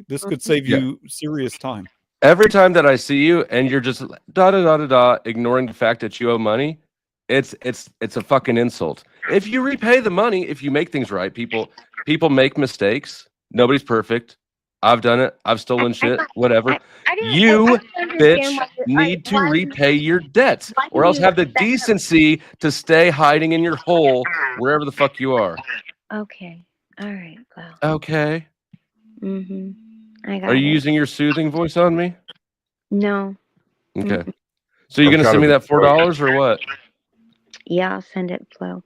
This could save you serious time. Every time that I see you and you're just ignoring the fact that you owe money, it's a fucking insult. If you repay the money, if you make things right, people make mistakes. Nobody's perfect. I've done it. I've stolen shit. Whatever. You, bitch, need to repay your debts, or else have the decency to stay hiding in your hole wherever the fuck you are. Okay. All right. Well. Okay. Mm-hmm. I got Are you using your soothing voice on me? No. Okay. So you're gonna send me that $4 or what? Yeah, I'll send it, Flo.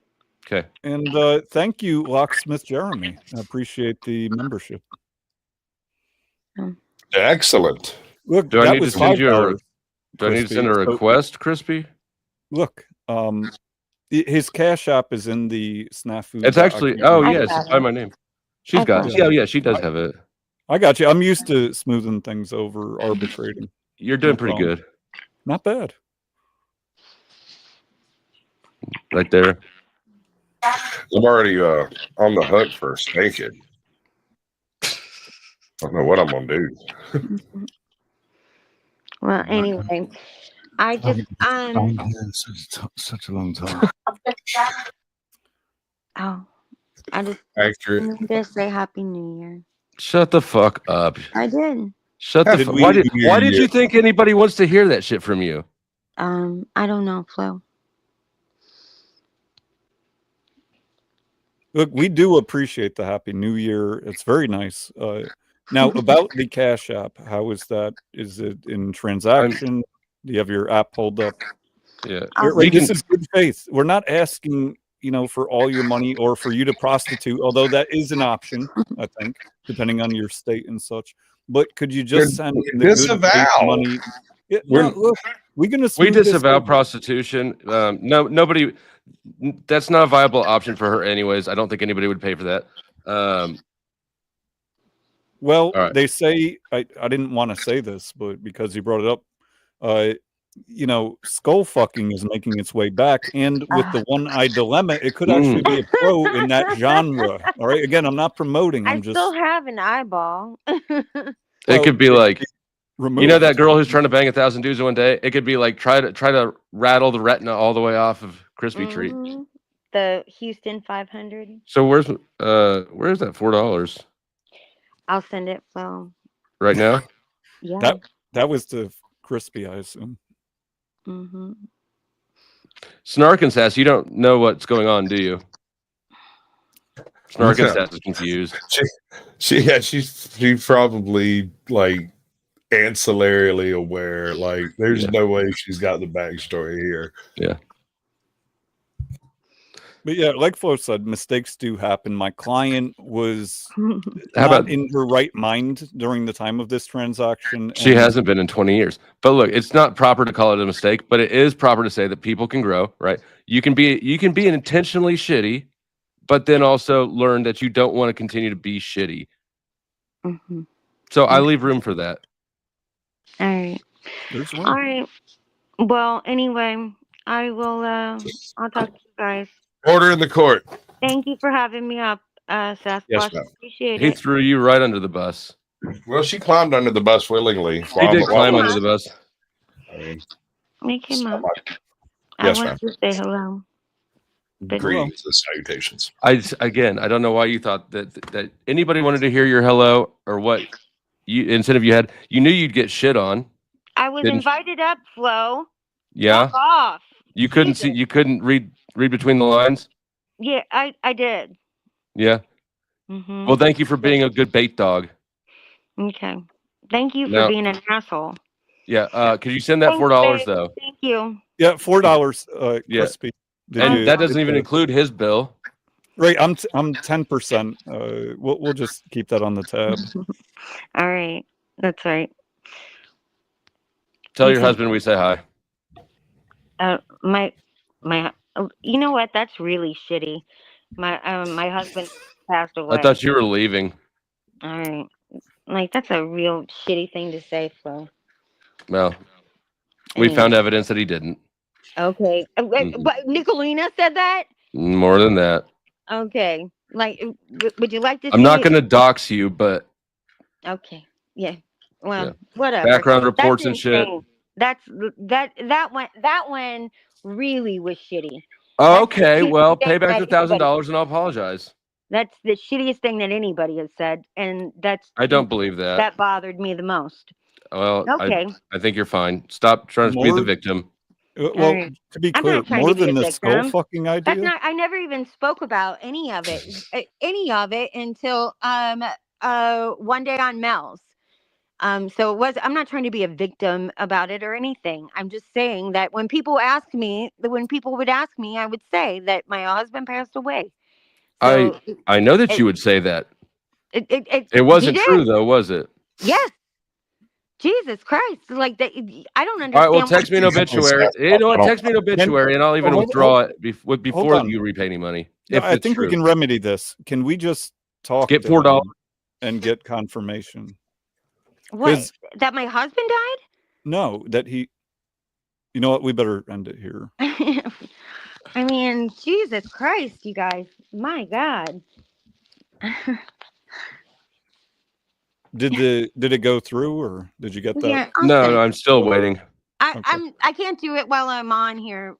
Okay. And thank you, Locksmith Jeremy. I appreciate the membership. Excellent. Look, do I need to send you do I need to send a request, Crispy? Look, his Cash App is in the snafu. It's actually it's by my name. She's got it. She does have it. I got you. I'm used to smoothing things over, arbitrating. You're doing pretty good. Not bad. Right there. I'm already on the hunt for spanking. I don't know what I'm gonna do. Well, anyway, I just such a long time. I just accurate. Just say Happy New Year. Shut the fuck up. I did. Shut the fuck. Why did you think anybody wants to hear that shit from you? I don't know, Flo. Look, we do appreciate the Happy New Year. It's very nice. Now, about the Cash App, how is that? Is it in transaction? Do you have your app pulled up? Yeah. This is good faith. We're not asking, for all your money or for you to prostitute, although that is an option, I think, depending on your state and such. But could you just send in the good money? Yeah, look, we disavow prostitution. Nobody. That's not a viable option for her, anyways. I don't think anybody would pay for that. Well, they say I didn't want to say this, but because you brought it up, skull fucking is making its way back, and with the one-eye dilemma, it could actually be a pro in that genre. All right, again, I'm not promoting. I still have an eyeball. It could be like, that girl who's trying to bang 1,000 dudes in one day. It could be like try to rattle the retina all the way off of Crispy Treat. The Houston 500. So where's that $4? I'll send it, Flo. Right now? Yeah. That was the Crispy, I assume. Mm-hmm. Snark and Sass, you don't know what's going on, do you? Snark and Sass is confused. She's probably like ancillarily aware. Like, there's no way she's got the backstory here. Yeah. But yeah, like Flo said, mistakes do happen. My client was not in her right mind during the time of this transaction. She hasn't been in 20 years. But look, it's not proper to call it a mistake, but it is proper to say that people can grow, right? You can be intentionally shitty, but then also learn that you don't want to continue to be shitty. Mm-hmm. So I leave room for that. All right. All right. Well, anyway, I'll talk to you guys. Order in the court. Thank you for having me up, Sasquatch. Yes, ma'am. Appreciate it. He threw you right under the bus. Well, she climbed under the bus willingly. He did climb under the bus. Make him up. Yes, I want to say hello. Greetings and salutations. I don't know why you thought that anybody wanted to hear your hello or what incentive you had. You knew you'd get shit on. I was invited up, Flo. Yeah. Fuck off. You couldn't see. You couldn't read between the lines. Yeah, I did. Yeah. Mm-hmm. Well, thank you for being a good bait dog. Okay. Thank you for being an asshole. Yeah. Could you send that $4 though? Thank you. Yeah, $4. Crispy. And that doesn't even include his bill. Right. I'm 10%. We'll just keep that on the tab. All right. That's right. Tell your husband we say hi. My you know what? That's really shitty. My husband passed away. I thought you were leaving. All right. Like, that's a real shitty thing to say, Flo. Well, we found evidence that he didn't. Okay. But Nicolina said that? More than that. Okay. Like, would you like to I'm not going to dox you, but... Okay. Yeah. Well, Yeah. whatever. Background reports That's and insane. shit. That one really was shitty. Okay, well, Thing pay back the that anybody- $1,000 and I'll apologize. That's the shittiest thing that anybody has said, and I don't believe that. that bothered me the most. Well, Okay. I think you're fine. Stop trying to be the victim. Well, Right. to be I'm clear, not trying more to be than a the skull victim. fucking That's idea. not. I never even spoke about any of it until one day on Mel's. So it was. I'm not trying to be a victim about it or anything. I'm just saying that when people would ask me, I would say that my husband passed away. So I know that you would say that. It wasn't you true did. though, was it? Yes. Jesus Christ! Like that. I don't understand. All right, well, text me an obituary. You know what? Text me an obituary, and I'll even withdraw it before you repay any money. No, if I it's think true. we can remedy this. Can we just talk? Get to $4 him and get confirmation. What? That my husband died? No, that he. You know what? We better end it here. I mean, Jesus Christ, you guys! My God. Did it go through, or did you get that? Yeah, no, I'm still waiting. I can't do it while I'm on here.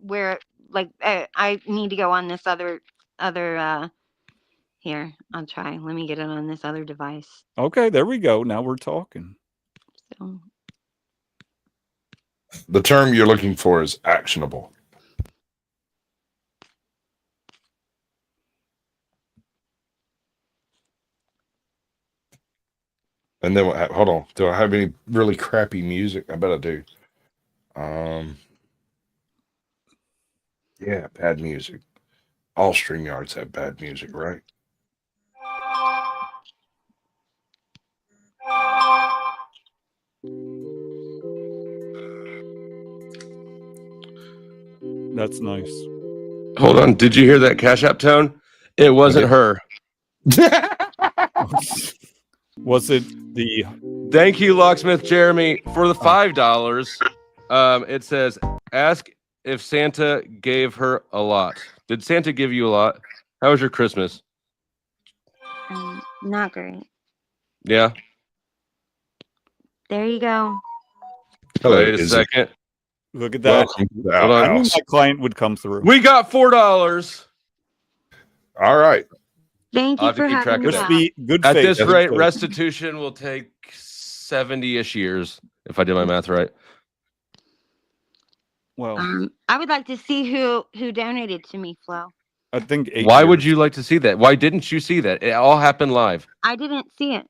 Where like I need to go on this other here. I'll try. Let me get it on this other device. Okay, there we go. Now we're talking. So. The term you're looking for is actionable. And then hold on. Do I have any really crappy music? I bet I do. Yeah, bad music. All StreamYards have bad music, right? That's nice. Hold on. Did you hear that Cash App tone? It wasn't her. Was it the? Thank you, Locksmith Jeremy, for the $5. It says, ask if Santa gave her a lot. Did Santa give you a lot? How was your Christmas? Not great. Yeah. There you go. Wait a second. Look at that. I knew my client would come through. We got $4. All right. Thank you for having me. Crispy, good At faith. this rate, restitution will take 70-ish years, if I did my math right. Well, I would like to see who donated to me, Flo. I think 8 Why years. would you like to see that? Why didn't you see that? It all happened live. I didn't see it.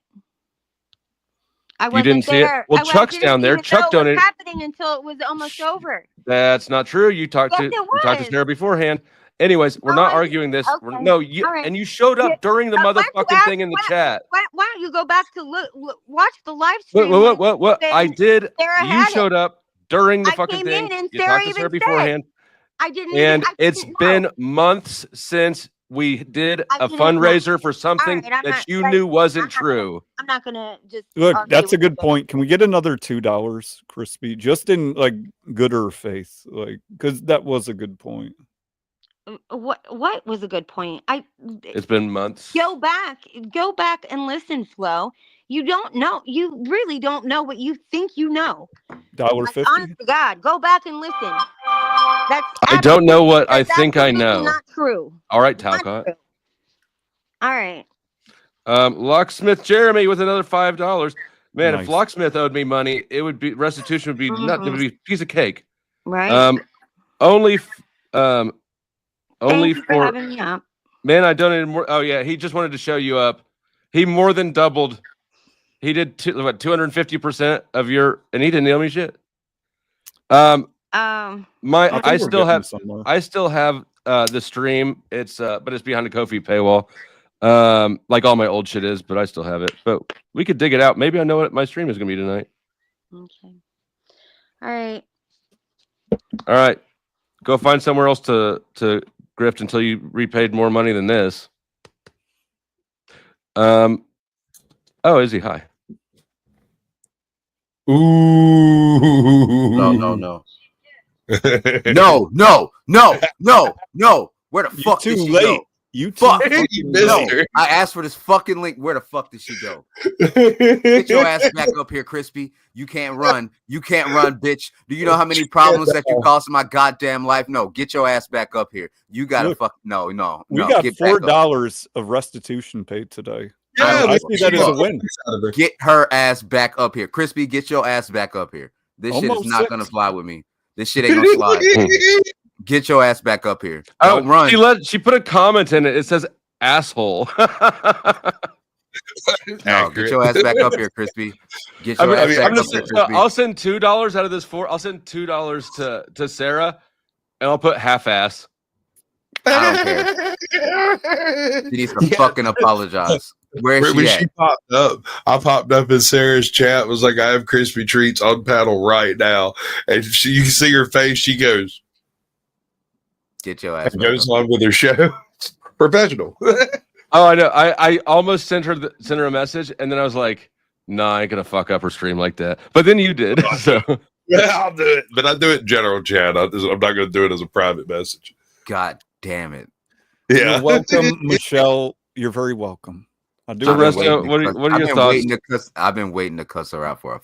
You didn't see it? Well, Chuck's down there. Chuck donated. It was happening until it was almost over. That's not true. You talked to Sarah beforehand. Anyways, we're not arguing this. Okay. And you showed up during the motherfucking thing in the chat. Why don't you go back to watch the live stream? What? I did. You showed up during the fucking thing. thing. And you talked to Sarah beforehand. I didn't. And it's been months since we did a fundraiser for something that you knew wasn't true. I'm not gonna just look. That's a good point. Can we get another $2, Crispy? Just in like gooder faith, like because that was a good point. What was a good point? It's been months. Go back and listen, Flo. You don't know. You really don't know what you think you know. $1.50. Honest to God, go back and listen. I don't know what I think I know. Not true. All right, Talcott. All right. Locksmith Jeremy with another $5. Man, Nice. if Locksmith owed me money, it would be restitution would be nothing. It would be a piece of cake. Right. Only Thank you for having me up. Man, I donated more. Oh yeah, he just wanted to show you up. He more than doubled. He did 250% of your, and he didn't owe me shit. I still have the stream. It's but it's behind a Ko-fi paywall. Like all my old shit is, but I still have it. But we could dig it out. Maybe I know what my stream is gonna be tonight. Okay. All right. All right. Go find somewhere else to grift until you repaid more money than this. Oh, is he? Hi. Ooh. No. No. Where the fuck Too did she late. go? You Fuck. missed her. I asked for this fucking link. Where the fuck did she go? Get your ass back up here, Krispy. You can't run. You can't run, bitch. Do you know how many problems that you caused in my goddamn life? No, get your ass back up here. You gotta no. We got $4 of restitution paid today. Yeah, I see that as a win. Get her ass back up here. Krispy, get your ass back up here. This shit Almost is not 6. gonna fly with me. This shit ain't gonna slide. Get your ass back up here. Don't run. She put a comment in it. It says asshole. No, get your ass back up here, Krispy. Get your ass back up here, Krispy. I'll send $2 out of this 4. I'll send $2 to Sarah, and I'll put half ass. I don't care. She needs to fucking apologize. Where is she at? She popped up. I popped up in Sarah's chat. Was like, I have Krispy treats on panel right now, and you can see her face. She goes, "Get your ass." Goes on with her show. Professional. Oh, I know. I almost sent her a message, and then I was like, "Nah, I ain't gonna fuck up her stream like that." But then you did. So yeah, I'll do it. But I do it in general chat. I'm not going to do it as a private message. God damn it! Yeah. You're welcome, Michelle. You're very welcome. I do. What are your thoughts? I've been waiting to cuss her out for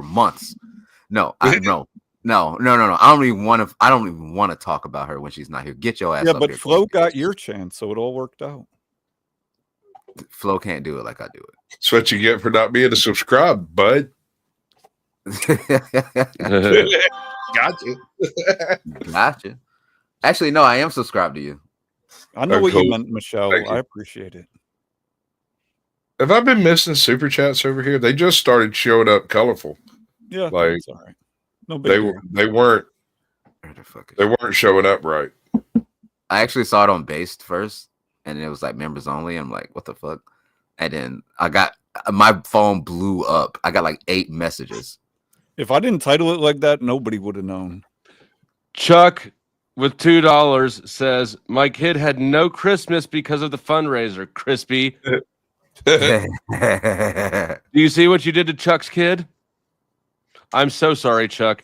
months. No. I don't even want to talk about her when she's not here. Get your ass up here. But Flo got your chance, so it all worked out. Flo can't do it like I do it. That's what you get for not being a subscribe, bud. Gotcha. Actually, no, I am subscribed to you. I know what you meant, Michelle. I appreciate it. Have I been missing super chats over here? They just started showing up colorful. Yeah, like that's all right. No big deal. They weren't showing up right. I actually saw it on Based first, and it was like members only. I'm like, what the fuck? And then my phone blew up. I got like 8 messages. If I didn't title it like that, nobody would have known. Chuck with $2 says, my kid had no Christmas because of the fundraiser. Krispy. Do you see what you did to Chuck's kid? I'm so sorry, Chuck.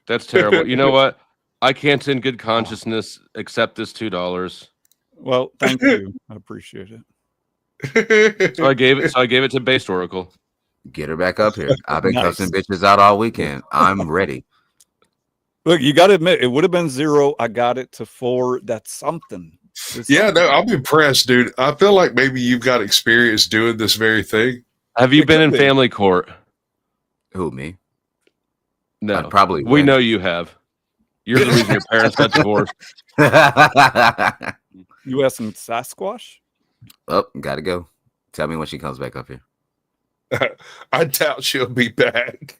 That's terrible. You know what? I can't in good consciousness accept this $2. Well, thank you. I appreciate it. So I gave it to Based Oracle. Get her back up here. I've been cussing bitches out all weekend. I'm ready. Look, you got to admit, it would have been 0. I got it to 4. That's something. Yeah, no, I'm impressed, dude. I feel like maybe you've got experience doing this very thing. Have you been in family court? Who, me? No. I'd probably we know you have. You're the reason your parents got divorced. You asking Sasquatch? Oh, gotta go. Tell me when she comes back up here. I doubt she'll be back.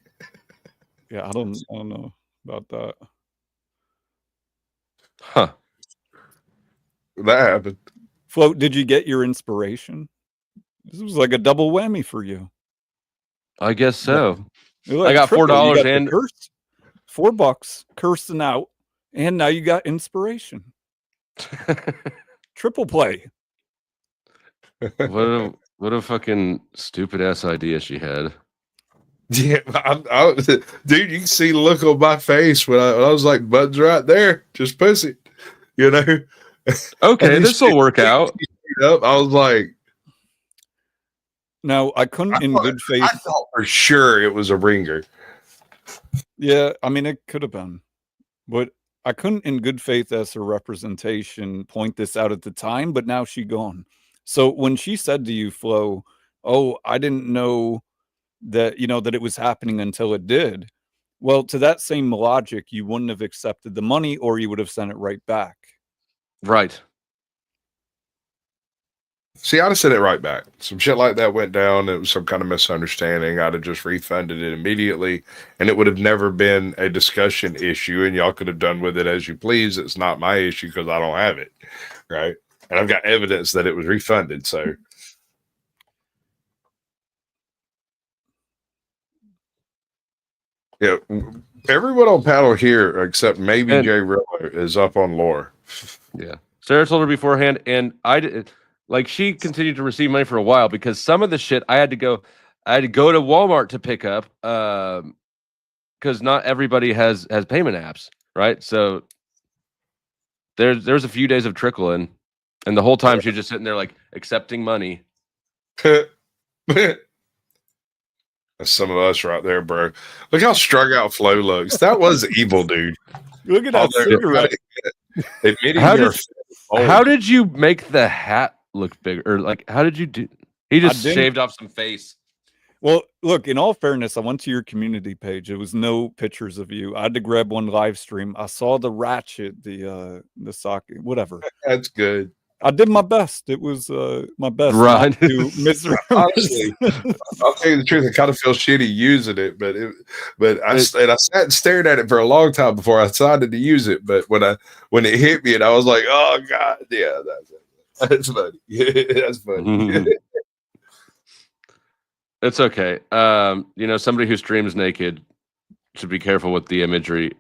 Yeah, I don't know about that. Huh. That happened. Float, did you get your inspiration? This was like a double whammy for you. I guess so. Like I got $4 and $4 cursing out, and now you got inspiration. Triple play. What a fucking stupid ass idea she had. Yeah, dude, you can see the look on my face when I was like, "Bud's right there, just pussy," you know. Okay, this will work out. I was like, no, I couldn't in good faith. I thought for sure it was a ringer. Yeah, I mean, it could have been, but I couldn't in good faith as her representation point this out at the time, but now she gone. So when she said to you, Flo, oh, I didn't know that, that it was happening until it did. Well, to that same logic, you wouldn't have accepted the money or you would have sent it right back. Right. See, I'd have sent it right back. Some shit like that went down. It was some kind of misunderstanding. I'd have just refunded it immediately, and it would have never been a discussion issue, and y'all could have done with it as you please. It's not my issue because I don't have it, right? And I've got evidence that it was refunded, so. Yeah, everyone on panel here, except maybe Jay Rilla, is up on lore. Yeah. Sarah told her beforehand, and I did. Like, she continued to receive money for a while because some of the shit I had to go to Walmart to pick up because not everybody has payment apps, right? So there's a few days of trickle in, and the whole time she's just sitting there like accepting money. That's some of us right there, bro. Look how strung out Flo looks. That was evil, dude. Look at that cigarette. How did you make the hat look bigger? Or like, how did you do? He just shaved off some face. Well, look, in all fairness, I went to your community page. It was no pictures of you. I had to grab one live stream. I saw the ratchet, the socket, whatever. That's good. I did my best. It was my best. Right. Honestly, I'll tell you the truth. I kind of feel shitty using it, but I sat and stared at it for a long time before I decided to use it. But when it hit me, and I was like, "Oh God, yeah, that's funny. That's funny." It's okay. Somebody who streams naked should be careful with the imagery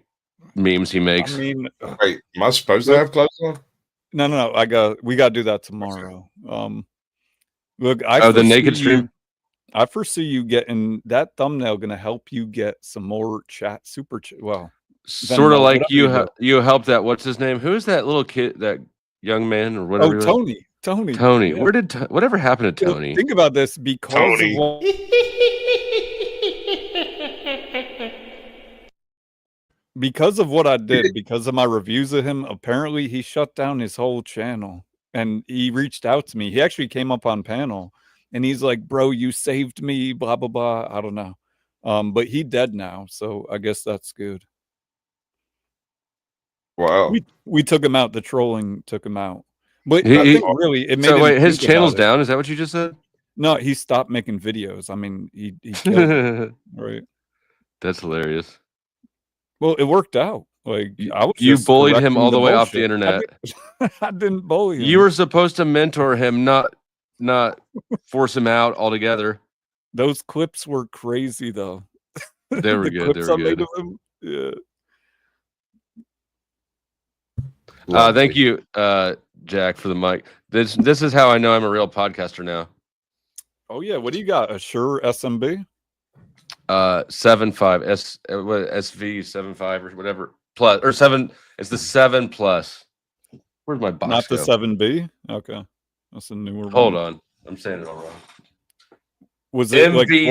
memes he makes. I mean, wait, am I supposed to have clothes on? No. We got to do that tomorrow. Look, the naked stream. I foresee you getting that thumbnail. Going to help you get some more super chat. Well, sort of like you helped that. What's his name? Who's that little kid? That young man or whatever. Oh, Tony. Yeah. Whatever happened to Tony? Think about this because of what I did, because of my reviews of him. Apparently, he shut down his whole channel, and he reached out to me. He actually came up on panel, and he's like, "Bro, you saved me." Blah blah blah. I don't know, but he dead now, so I guess that's good. Wow. We took him out. The trolling took him out. But I think really, it made so wait, his channel's down. Is that what you just said? No, he stopped making videos. I mean, he killed it, right? That's hilarious. Well, it worked out. Like you bullied him all the way off the internet. I didn't bully him. You were supposed to mentor him, not force him out altogether. Those clips were crazy, though. They were good. They were good. Yeah. Thank you, Jack, for the mic. This is how I know I'm a real podcaster now. Oh yeah, what do you got? A Shure SMB? 7.5 SV 7.5 or whatever plus or 7. It's the 7 plus. Where's my box? Not the 7B. Okay, that's a newer one. Hold on, I'm saying it all wrong. Was it like the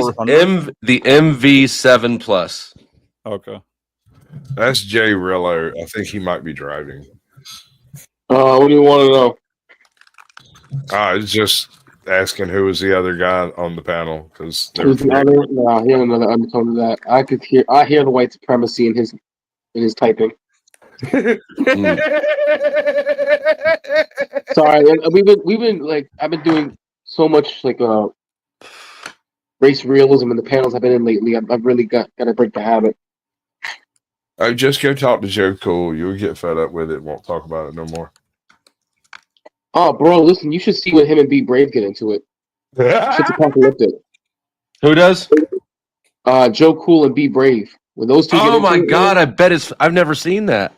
MV7 plus? Okay, that's Jay Rillo. I think he might be driving. What do you want to know? I was just asking who was the other guy on the panel because No, he had another undertone to that. I hear the white supremacy in his typing. Sorry, we've been like I've been doing so much like race realism in the panels I've been in lately. I've really got to break the habit. Just go talk to Joe Cool. You'll get fed up with it. Won't talk about it no more. Oh, bro, listen, you should see when him and Be Brave get into it. Shit's apocalyptic. Who does? Joe Cool and Be Brave. When those two oh my god, I bet I've never seen that.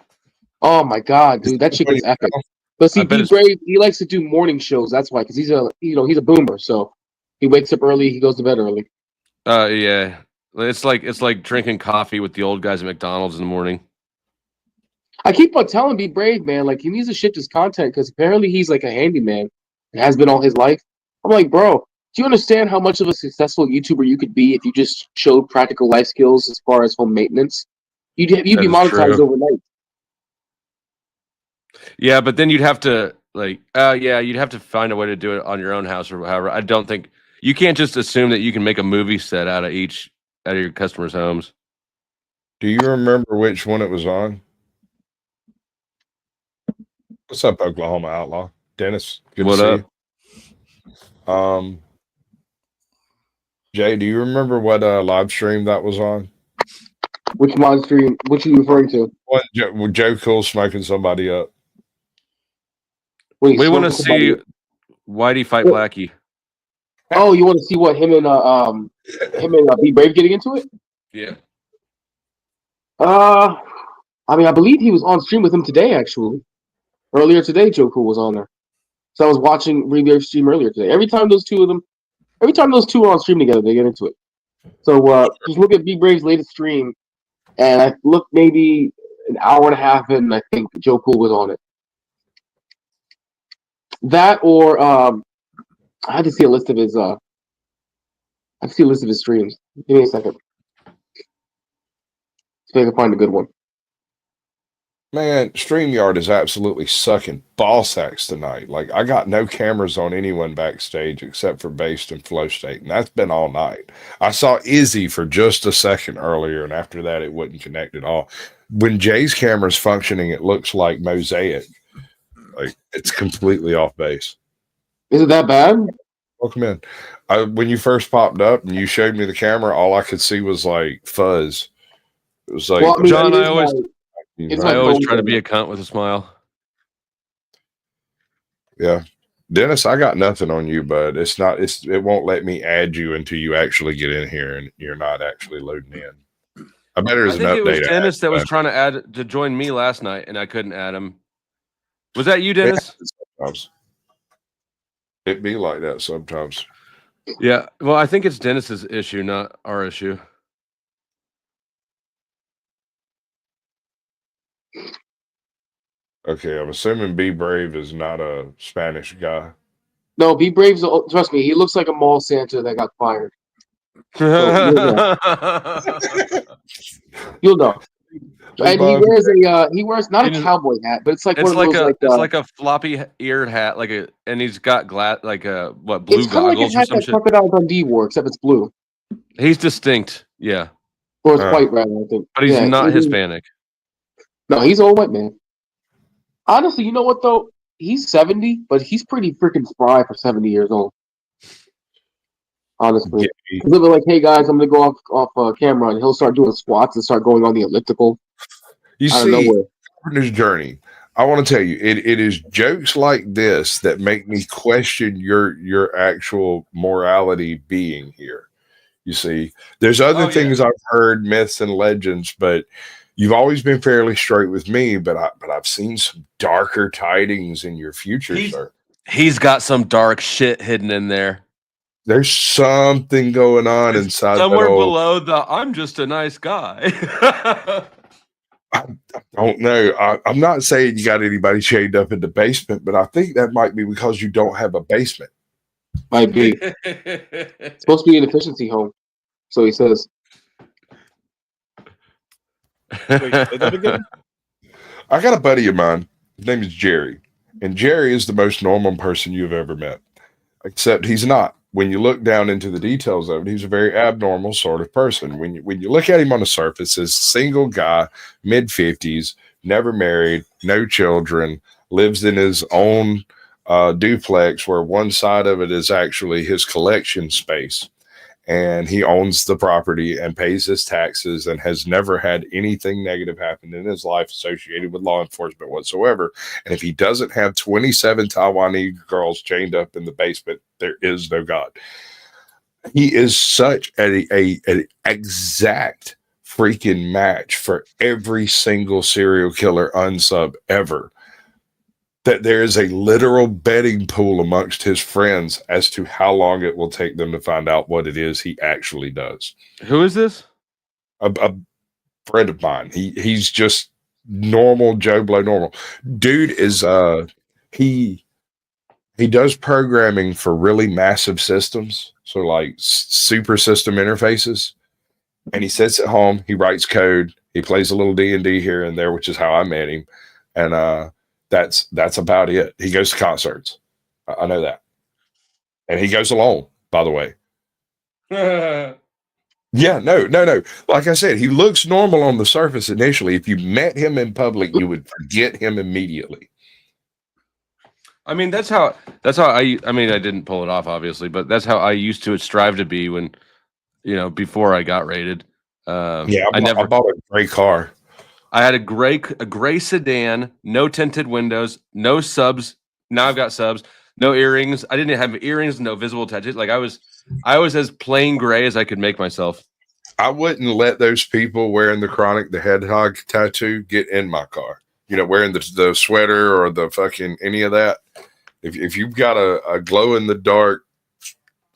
Oh my god, dude, that shit is epic. But see, Be Brave, he likes to do morning shows. That's why, because he's a boomer, so he wakes up early, he goes to bed early. Yeah. It's like drinking coffee with the old guys at McDonald's in the morning. I keep on telling Be Brave, man, like he needs to shift his content because apparently he's like a handyman and has been all his life. I'm like, bro, do you understand how much of a successful YouTuber you could be if you just showed practical life skills as far as home maintenance? You'd be monetized overnight. Yeah, but then you'd have to you'd have to find a way to do it on your own house or however. I don't think you can't just assume that you can make a movie set out of your customers' homes. Do you remember which one it was on? What's up, Oklahoma Outlaw? Dennis, good what to see up? You. Jay, do you remember what live stream that was on? Which live stream? What are you referring to? Joe Cool smoking somebody up. We want to see Whitey fight Blackie. Oh, you want to see what him and Be Brave getting into it? Yeah. I mean, I believe he was on stream with him today, actually. Earlier today, Joe Cool was on there. So I was watching Be Brave stream earlier today. Every time those two are on stream together, they get into it. So just look at Be Brave's latest stream, and I looked maybe an hour and a half in, and I think Joe Cool was on it. That or I had to see a list of his streams. Give me a second. So I can find a good one. Man, StreamYard is absolutely sucking ball sacks tonight. Like, I got no cameras on anyone backstage except for Based and Flow State, and that's been all night. I saw Izzy for just a second earlier, and after that, it wouldn't connect at all. When Jay's camera's functioning, it looks like Mosaic. Like, it's completely off base. Is it that bad? Welcome in. When you first popped up and you showed me the camera, all I could see was, like, fuzz. It was like, Well, I mean, John, I always try to be a cunt with a smile. Yeah. Dennis, I got nothing on you, but it won't let me add you until you actually get in here and you're not actually loading in. I bet there's an update. It was Dennis that was trying to join me last night and I couldn't add him. Was that you, Dennis? Sometimes. It be like that sometimes. Yeah. Well, I think it's Dennis's issue, not our issue. Okay, I'm assuming Be Brave is not a Spanish guy. No, Be Brave's. Trust me, he looks like a mall Santa that got fired. So, you'll know. And he wears not a cowboy hat, but it's like one of those it's like a floppy eared hat, and he's got blue goggles or some shit. It's kind of like a hat that Crocodile Dundee wore, except it's blue. He's distinct, yeah. Or it's white, rather, I think. But he's not Hispanic. No, he's an old white man. Honestly, you know what though? He's 70, but he's pretty freaking spry for 70 years old. Honestly, he's living like, hey guys, I'm gonna go off camera, and he'll start doing squats and start going on the elliptical. You see, Carpenter's journey. I want to tell you, it is jokes like this that make me question your actual morality being here. You see, there's other things I've heard, myths and legends, but you've always been fairly straight with me, but I've seen some darker tidings in your future, sir. He's got some dark shit hidden in there. There's something going on inside somewhere below the I'm just a nice guy. I don't know. I'm not saying you got anybody chained up in the basement, but I think that might be because you don't have a basement. Might be. It's supposed to be an efficiency home. So he says. Wait, say that again? I got a buddy of mine. His name is Jerry. And Jerry is the most normal person you've ever met. Except he's not. When you look down into the details of it, he's a very abnormal sort of person. When you look at him on the surface, he's a single guy, mid-50s, never married, no children, lives in his own duplex where one side of it is actually his collection space. And he owns the property and pays his taxes and has never had anything negative happen in his life associated with law enforcement whatsoever. And if he doesn't have 27 Taiwanese girls chained up in the basement, there is no God. He is such an exact freaking match for every single serial killer unsub ever, that there is a literal betting pool amongst his friends as to how long it will take them to find out what it is he actually does. Who is this? A friend of mine. He's just normal Joe Blow normal. Dude is he does programming for really massive systems, so like super system interfaces. And he sits at home, he writes code, he plays a little D&D here and there, which is how I met him. And that's about it. He goes to concerts. I know that. And he goes alone, by the way. Yeah, no. Like I said, he looks normal on the surface initially. If you met him in public, you would forget him immediately. I mean, that's how I mean, I didn't pull it off, obviously, but that's how I used to strive to be when, before I got raided. I bought a gray car. I had a gray sedan, no tinted windows, no subs. Now I've got subs, no earrings. I didn't have earrings, no visible tattoos. Like I was as plain gray as I could make myself. I wouldn't let those people wearing the Chronic the Hedgehog tattoo get in my car. Wearing the sweater or the fucking any of that. If you've got a glow in the dark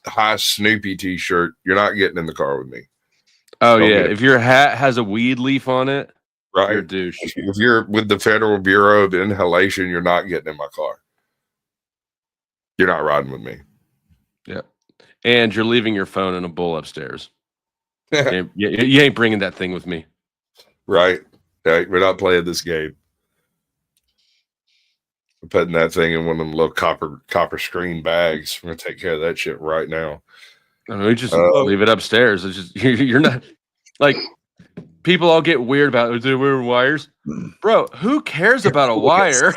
high Snoopy t-shirt, you're not getting in the car with me. Oh yeah, if your hat has a weed leaf on it. Right. You're a douche. If you're with the Federal Bureau of Inhalation, you're not getting in my car. You're not riding with me. Yeah. And you're leaving your phone in a bowl upstairs. You ain't bringing that thing with me. Right. We're not playing this game. We're putting that thing in one of them little copper screen bags. We're going to take care of that shit right now. I mean, we just leave it upstairs. It's just you're not like people all get weird about it. There were wires, bro. Who cares about a wire?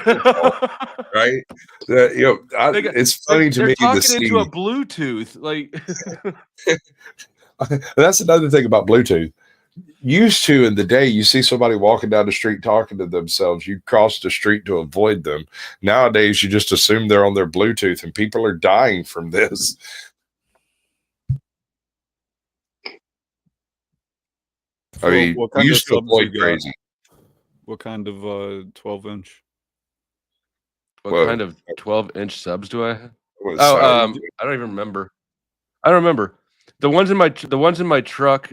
Right? It's funny to me. They're talking into a Bluetooth. Like that's another thing about Bluetooth. Used to in the day, you see somebody walking down the street talking to themselves, you cross the street to avoid them. Nowadays, you just assume they're on their Bluetooth, and people are dying from this. I mean, you used to avoid crazy. What kind of 12-inch? What kind of 12-inch subs do I have? I don't even remember. I don't remember. The ones in my truck,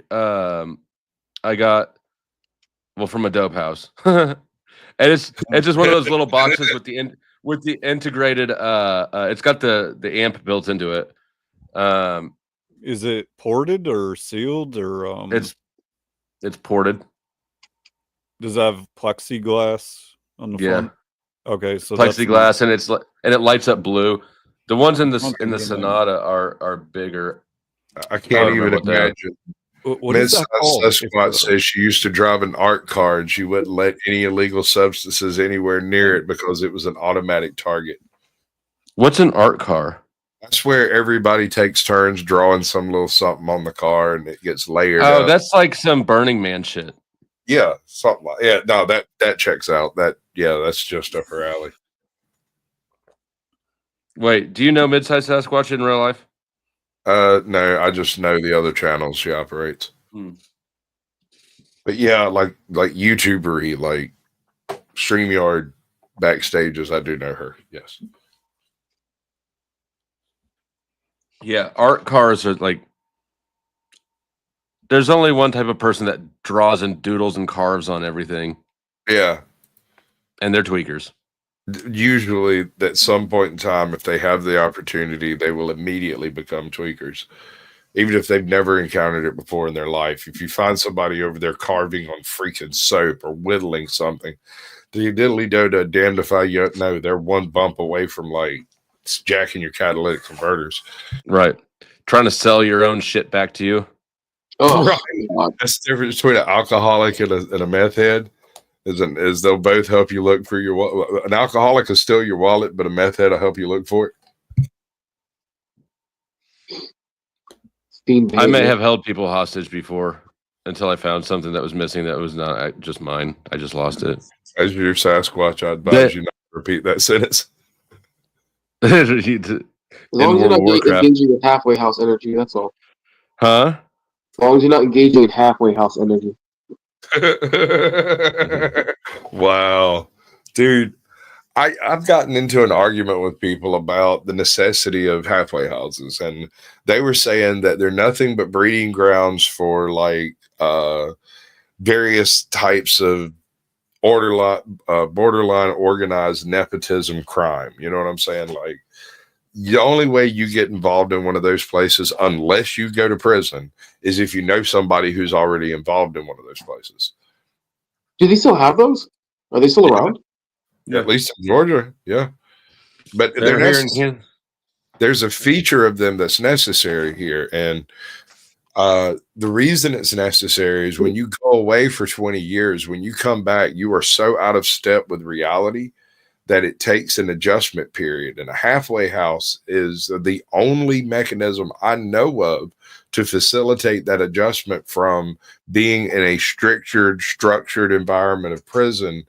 I got from a dope house. And it's just one of those little boxes with the integrated it's got the amp built into it. Is it ported or sealed or it's ported. Does it have plexiglass on the front? Okay, so plexiglass and it lights up blue. The ones in the Sonata are bigger. I can't even imagine. What is that called? Sasquatch says she used to drive an art car and she wouldn't let any illegal substances anywhere near it because it was an automatic target. What's an art car? That's where everybody takes turns drawing some little something on the car and it gets layered. Oh, that's like some Burning Man shit. Yeah, something like no, that checks out. That's just up her alley. Wait, do you know Midsize Sasquatch in real life? No, I just know the other channels she operates. But yeah, like YouTuber-y, like StreamYard backstages, I do know her. Yes. Yeah, art cars are like. There's only one type of person that draws and doodles and carves on everything. Yeah. And they're tweakers. Usually, at some point in time, if they have the opportunity, they will immediately become tweakers. Even if they've never encountered it before in their life. If you find somebody over there carving on freaking soap or whittling something, the diddly-do to damned if I know they're one bump away from like jacking your catalytic converters. Right. Trying to sell your own shit back to you. Oh, right. That's the difference between an alcoholic and a meth head. Is they'll both help you look for your wallet. An alcoholic will steal your wallet, but a meth head will help you look for it. I may have held people hostage before until I found something that was missing that was not just mine. I just lost it. As your Sasquatch, I advise you not to repeat that sentence. As long as you're not engaging with halfway house energy, that's all. Huh? As long as you're not engaging in halfway house energy. Wow, dude, I've gotten into an argument with people about the necessity of halfway houses, and they were saying that they're nothing but breeding grounds for like various types of borderline organized nepotism crime. You know what I'm saying? Like, the only way you get involved in one of those places, unless you go to prison, is if you know somebody who's already involved in one of those places. Do they still have those? Are they still around? Yeah, at least in Georgia, yeah. But there's a feature of them that's necessary here. And the reason it's necessary is when you go away for 20 years, when you come back, you are so out of step with reality that it takes an adjustment period. And a halfway house is the only mechanism I know of to facilitate that adjustment from being in a structured environment of prison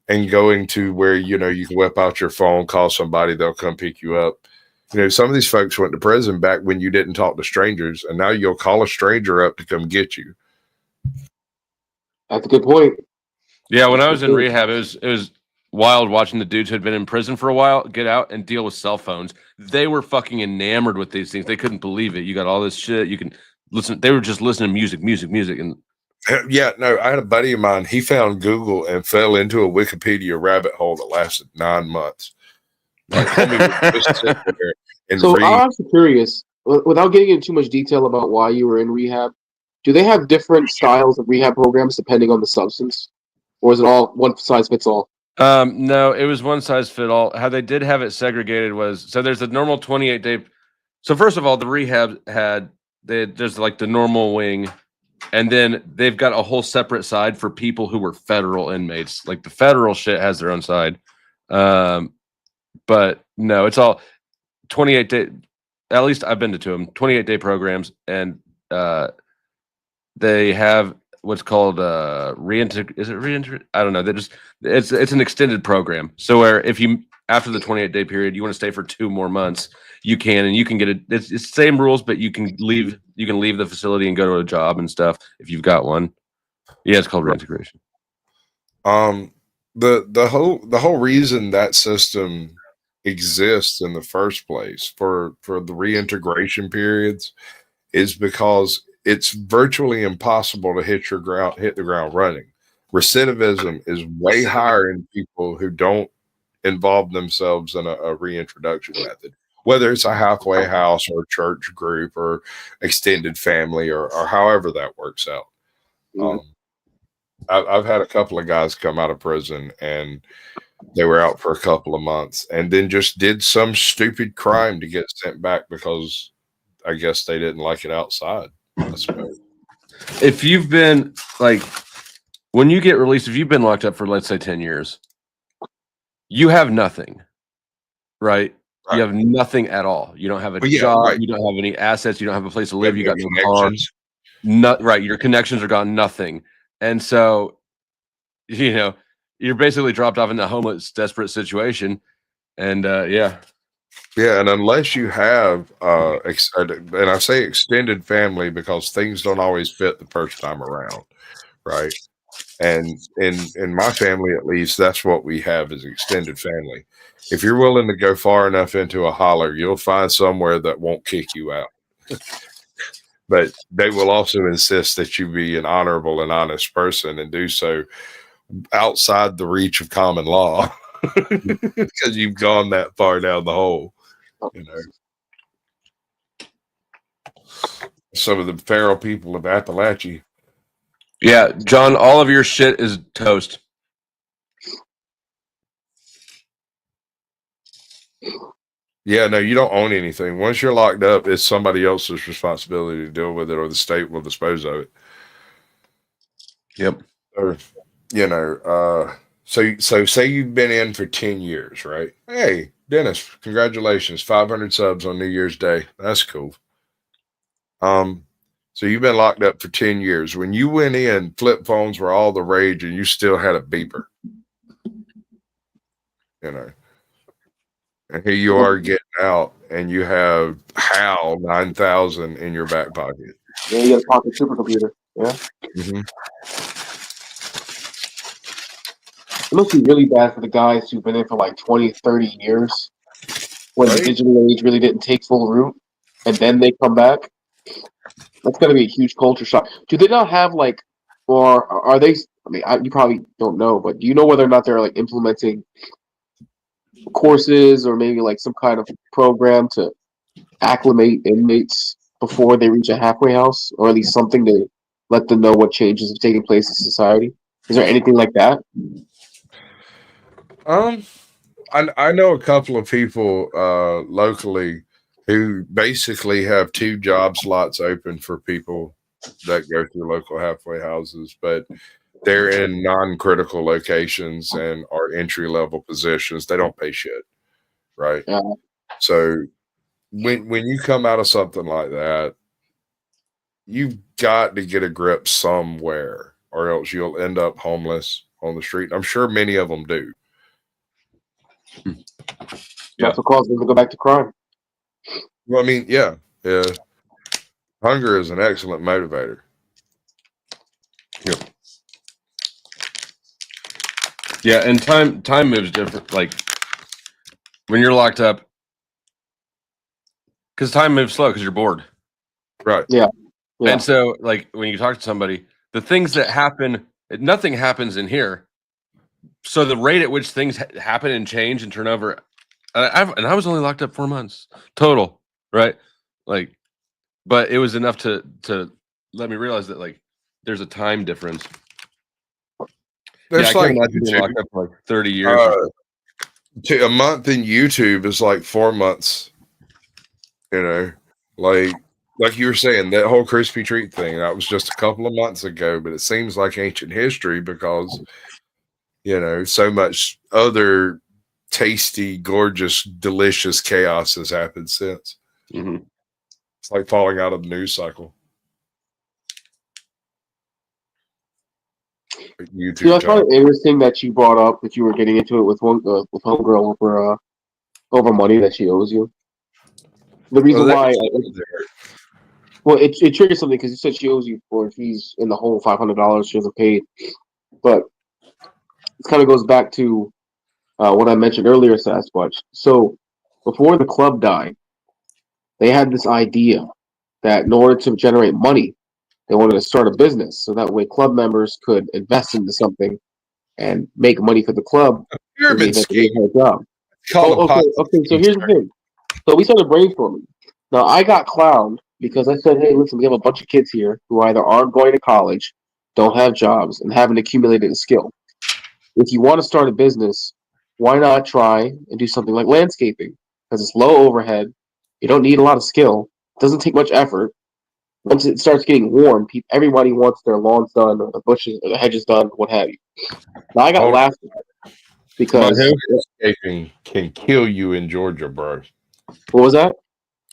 and going to where, you know, you can whip out your phone, call somebody, they'll come pick you up. You know, some of these folks went to prison back when you didn't talk to strangers, and now you'll call a stranger up to come get you. That's a good point. Yeah, when I was in rehab, it was wild watching the dudes who had been in prison for a while get out and deal with cell phones. They were fucking enamored with these things. They couldn't believe it. You got all this shit. You can listen. They were just listening to music. And yeah, no, I had a buddy of mine. He found Google and fell into a Wikipedia rabbit hole that lasted 9 months. Like, just sit there and So read. I'm also curious, without getting into too much detail about why you were in rehab, do they have different styles of rehab programs depending on the substance? Or is it all one size fits all? No, it was one size fit all. How they did have it segregated was, so there's a normal 28-day. So first of all, the rehab there's like the normal wing, and then they've got a whole separate side for people who were federal inmates. Like the federal shit has their own side. But no, it's all 28-day. At least I've been to 2 of them, 28-day programs, and they have what's called reinteg. Is it reinteg? I don't know. They just it's an extended program. So where if you after the 28-day period you want to stay for 2 more months, you can, and you can get it. It's the same rules, but you can leave. You can leave the facility and go to a job and stuff if you've got one. Yeah, it's called reintegration. The whole reason that system exists in the first place for the reintegration periods is because it's virtually impossible to hit the ground running. Recidivism is way higher in people who don't involve themselves in a reintroduction method, whether it's a halfway house or a church group or extended family or however that works out. I've had a couple of guys come out of prison and they were out for a couple of months and then just did some stupid crime to get sent back because I guess they didn't like it outside. I suppose. If you've been like, when you get released, if you've been locked up for, let's say, 10 years, you have nothing, right? You have nothing at all. You don't have a job. Right. You don't have any assets. You don't have a place to live. You got no car. Right. Your connections are gone. Nothing. And so, you're basically dropped off in the homeless, desperate situation. And yeah. Yeah, and unless you have, and I say extended family because things don't always fit the first time around, right? And in my family, at least, that's what we have is extended family. If you're willing to go far enough into a holler, you'll find somewhere that won't kick you out. But they will also insist that you be an honorable and honest person and do so outside the reach of common law because you've gone that far down the hole. Some of the feral people of Appalachia. Yeah, John, all of your shit is toast. Yeah, no, you don't own anything. Once you're locked up, it's somebody else's responsibility to deal with it, or the state will dispose of it. Yep. Or, so say you've been in for 10 years, right? Hey, Dennis, congratulations, 500 subs on New Year's Day. That's cool. So you've been locked up for 10 years. When you went in, flip phones were all the rage, and you still had a beeper. And here you are getting out, and you have HAL 9000 in your back pocket. Yeah, you got a pocket supercomputer. Yeah. Mm-hmm. It must be really bad for the guys who've been in for like 20, 30 years when the digital age really didn't take full root, and then they come back. That's got to be a huge culture shock. Do they not have or are they? I mean, you probably don't know, but do you know whether or not they're implementing courses or maybe some kind of program to acclimate inmates before they reach a halfway house, or at least something to let them know what changes have taken place in society? Is there anything like that? I know a couple of people locally who basically have 2 job slots open for people that go through local halfway houses, but they're in non-critical locations and are entry-level positions. They don't pay shit, right? Yeah. So when you come out of something like that, you've got to get a grip somewhere, or else you'll end up homeless on the street. I'm sure many of them do. That's what causes them to go back to crime. Well, I mean, yeah. Hunger is an excellent motivator. Yep. Yeah, and time moves different. Like when you're locked up, because time moves slow because you're bored. Right. Yeah. And so, when you talk to somebody, the things that happen, nothing happens in here. So the rate at which things happen and change and turn over I was only locked up 4 months total, right? Like, but it was enough to let me realize that like there's a time difference. There's I can't imagine being locked up for like 30 years. A month in YouTube is like 4 months. You know, like you were saying, that whole Krispy Treat thing, that was just a couple of months ago, but it seems like ancient history because, you know, so much other tasty, gorgeous, delicious chaos has happened since. Mm-hmm. It's like falling out of the news cycle. YouTube. You know, I find it interesting that you brought up that you were getting into it with homegirl over money that she owes you. The reason why, well, it triggers something because you said she owes you for fees in the whole $500 she hasn't paid, but it kind of goes back to what I mentioned earlier, Sasquatch. So before the club died, they had this idea that in order to generate money, they wanted to start a business so that way club members could invest into something and make money for the club. Pyramid scheme. Job. Okay. So here's the thing. So we started brainstorming. Now I got clowned because I said, "Hey, listen, we have a bunch of kids here who either aren't going to college, don't have jobs, and haven't accumulated a skill. If you want to start a business, why not try and do something like landscaping? Because it's low overhead, you don't need a lot of skill, it doesn't take much effort. Once it starts getting warm, everybody wants their lawns done, or the bushes, or the hedges done, what have you." Now I got laughed at because landscaping can kill you in Georgia, bro. What was that?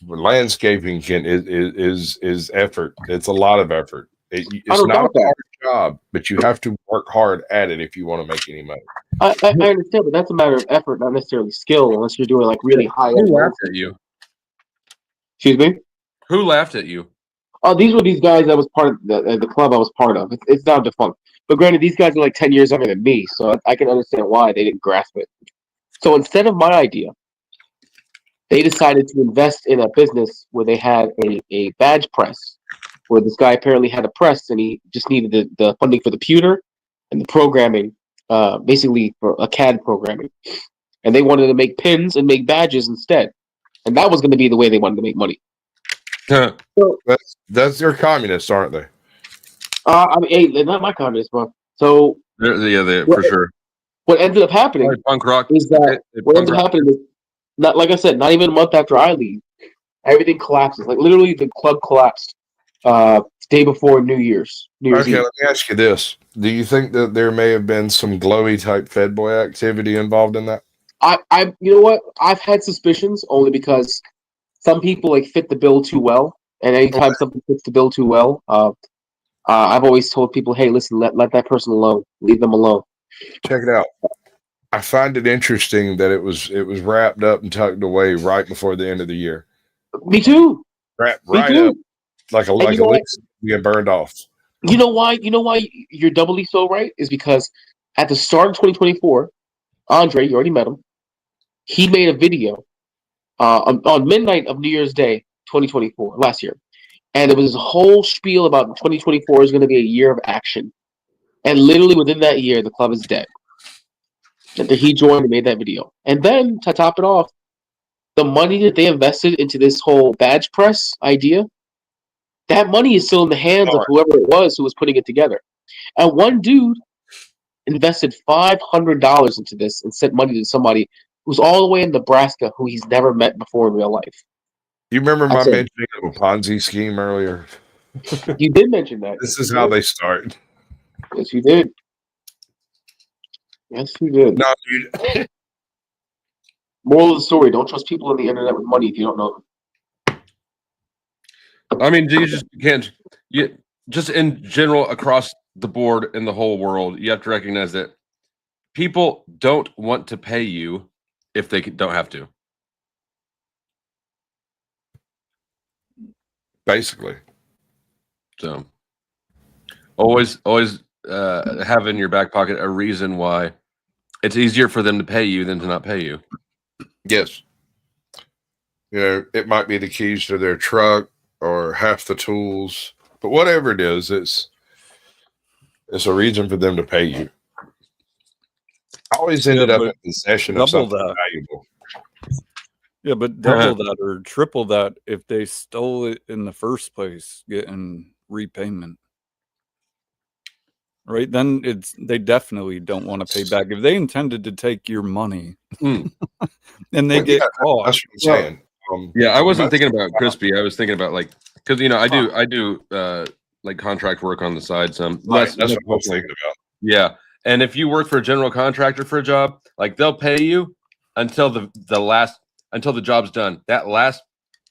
Landscaping is effort. It's a lot of effort. It's not a hard job, but you have to work hard at it if you want to make any money. I understand, but that's a matter of effort, not necessarily skill, unless you're doing like really high. Who laughed at you? Excuse me? Who laughed at you? Oh, these were these guys that was part of the club I was part of. It's now defunct. But granted, these guys are like 10 years younger than me, so I can understand why they didn't grasp it. So instead of my idea, they decided to invest in a business where they had a badge press, where this guy apparently had a press and he just needed the funding for the pewter and the programming, basically for a CAD programming. And they wanted to make pins and make badges instead. And that was going to be the way they wanted to make money. So, that's their communists, aren't they? I mean, hey, they're not my communists, bro. So they for sure. What ended up happening punk rock is that what ended up happening is, not like I said, not even a month after I leave, everything collapses. Like literally, the club collapsed day before New Year's. Okay, let me ask you this: do you think that there may have been some glowy type Fed boy activity involved in that? I you know what? I've had suspicions only because some people like fit the bill too well, and anytime something fits the bill too well, I've always told people, "Hey, listen, let that person alone. Leave them alone." Check it out. I find it interesting that it was wrapped up and tucked away right before the end of the year. Me too. Wrapped right up, like a leaf being burned off. You know why? You know why you're doubly so right is because at the start of 2024, Andre, you already met him. He made a video on midnight of New Year's Day, 2024, last year, and it was a whole spiel about 2024 is going to be a year of action, and literally within that year, the club is dead. And he joined and made that video, and then to top it off, the money that they invested into this whole badge press idea, that money is still in the hands of whoever it was who was putting it together. And one dude invested $500 into this and sent money to somebody who's all the way in Nebraska who he's never met before in real life. You remember my mentioning of a Ponzi scheme earlier? You did mention that. This is how they start. Yes, you did. Yes, you did. No, dude. Moral of the story: don't trust people on the internet with money if you don't know them. I mean, you can't. Just in general, across the board in the whole world, you have to recognize that people don't want to pay you if they don't have to. Basically. So always have in your back pocket a reason why it's easier for them to pay you than to not pay you. Yes. You know, it might be the keys to their truck or half the tools, but whatever it is, it's a reason for them to pay you. I always ended up in possession of something valuable. Yeah, but double that or triple that if they stole it in the first place, getting repayment. Right? Then they definitely don't want to pay back. If they intended to take your money and they get caught. That's what I'm saying. Yeah, I wasn't thinking about Krispy. I was thinking about like, because I do like contract work on the side. Some that's what I was thinking about. Yeah, and if you work for a general contractor for a job, like they'll pay you until the job's done. That last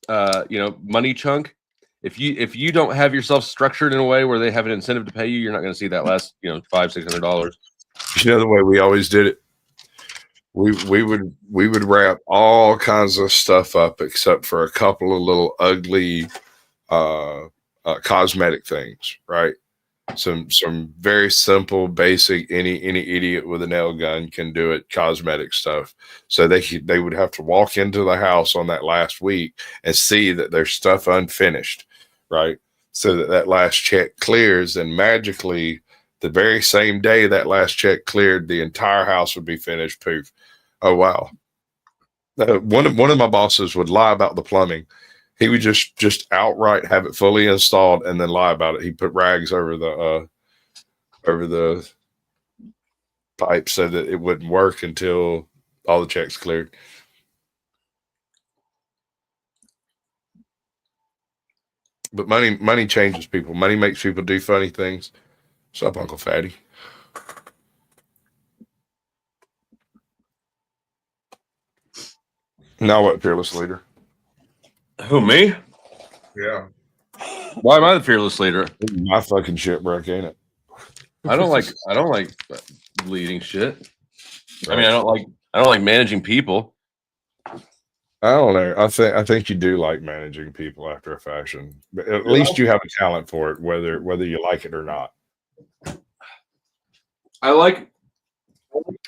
money chunk. If you don't have yourself structured in a way where they have an incentive to pay you, you're not going to see that last $500-$600. You know the way we always did it. We would wrap all kinds of stuff up except for a couple of little ugly cosmetic things, right? Some very simple, basic, any idiot with a nail gun can do it, cosmetic stuff. So they would have to walk into the house on that last week and see that there's stuff unfinished, right? So that last check clears, and magically the very same day that last check cleared, the entire house would be finished. Poof. Oh, wow. One of my bosses would lie about the plumbing. He would just outright have it fully installed and then lie about it. He put rags over the pipe so that it wouldn't work until all the checks cleared. But money changes people. Money makes people do funny things. What's up, Uncle Fatty? Now what, fearless leader? Who, me? Yeah. Why am I the fearless leader? My fucking shit broke, ain't it? I don't like leading shit. I mean, I don't like managing people. I don't know. I think you do like managing people after a fashion. But at least you have a talent for it, whether you like it or not. I like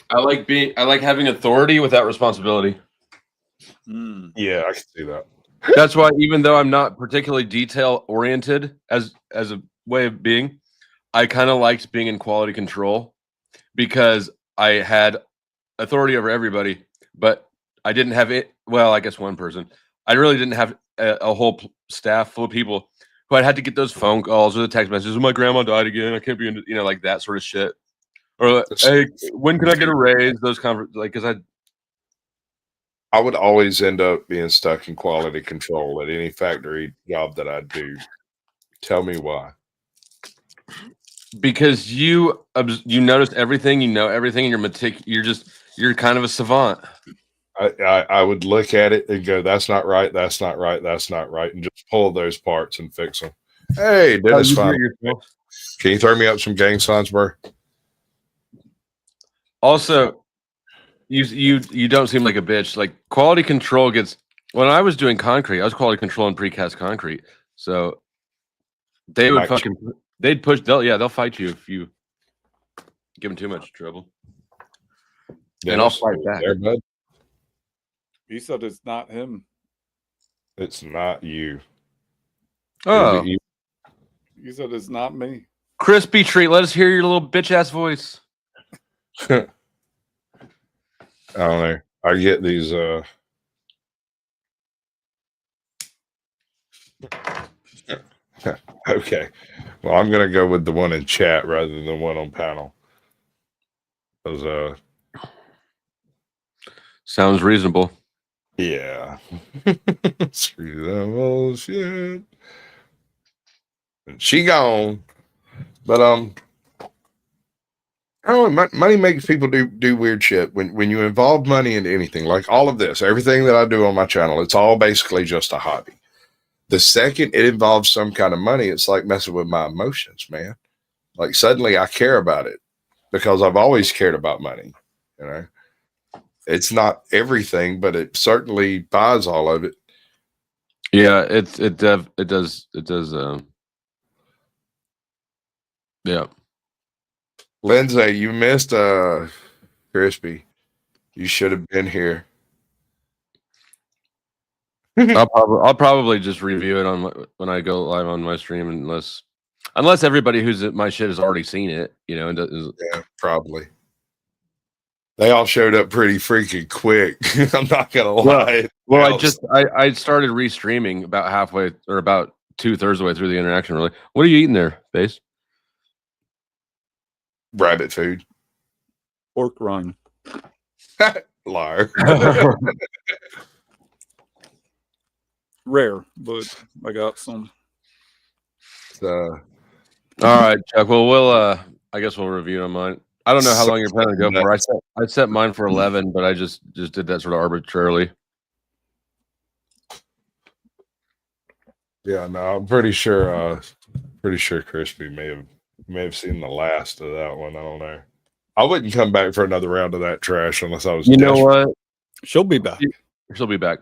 having authority without responsibility. Yeah, I can see that. That's why, even though I'm not particularly detail oriented as a way of being, I kind of liked being in quality control because I had authority over everybody, but I didn't have it. Well, I guess one person. I really didn't have a whole staff full of people who I had to get those phone calls or the text messages. My grandma died again. I can't be in, like that sort of shit. Or hey, when can I get a raise? Those because I would always end up being stuck in quality control at any factory job that I do. Tell me why. Because you notice everything, you know everything, and you're kind of a savant. I would look at it and go, that's not right, that's not right, that's not right, and just pull those parts and fix them. Hey, Dennis, fine. Can you throw me up some gang signs, bro? Also, you don't seem like a bitch. Like quality control gets. When I was doing concrete, I was quality control in precast concrete. So they would they'd push. They'll fight you if you give them too much trouble. Dennis, and I'll fight back. There, bud. He said it's not him. It's not you. Oh, he said it's not me. Krispy treat. Let us hear your little bitch ass voice. I don't know. I get these. Okay. Well, I'm gonna go with the one in chat rather than the one on panel. Because sounds reasonable. Yeah. Screw that bullshit. And she gone. But I don't know, money makes people do weird shit. When you involve money into anything, like all of this, everything that I do on my channel, it's all basically just a hobby. The second it involves some kind of money, it's like messing with my emotions, man. Like suddenly I care about it because I've always cared about money. You know, it's not everything, but it certainly buys all of it. Yeah, it does. Yeah. Lindsay, you missed Krispy. You should have been here. I'll probably just review it when I go live on my stream, unless everybody who's at my shit has already seen it, and yeah, probably. They all showed up pretty freaking quick. I'm not gonna lie. Well, I started restreaming about halfway or about 2/3 of the way through the interaction. Really, what are you eating there, Base? Rabbit food. Pork rind. Liar. Rare, but I got some. So, all right, Chuck. Well, I guess we'll review on mine. I don't know how long you're planning to go for. I set mine for 11, but I just did that sort of arbitrarily. yeah, no, I'm pretty sure Krispy may have seen the last of that one. I don't know. I wouldn't come back for another round of that trash unless I was. You know what? She'll be back. She'll be back.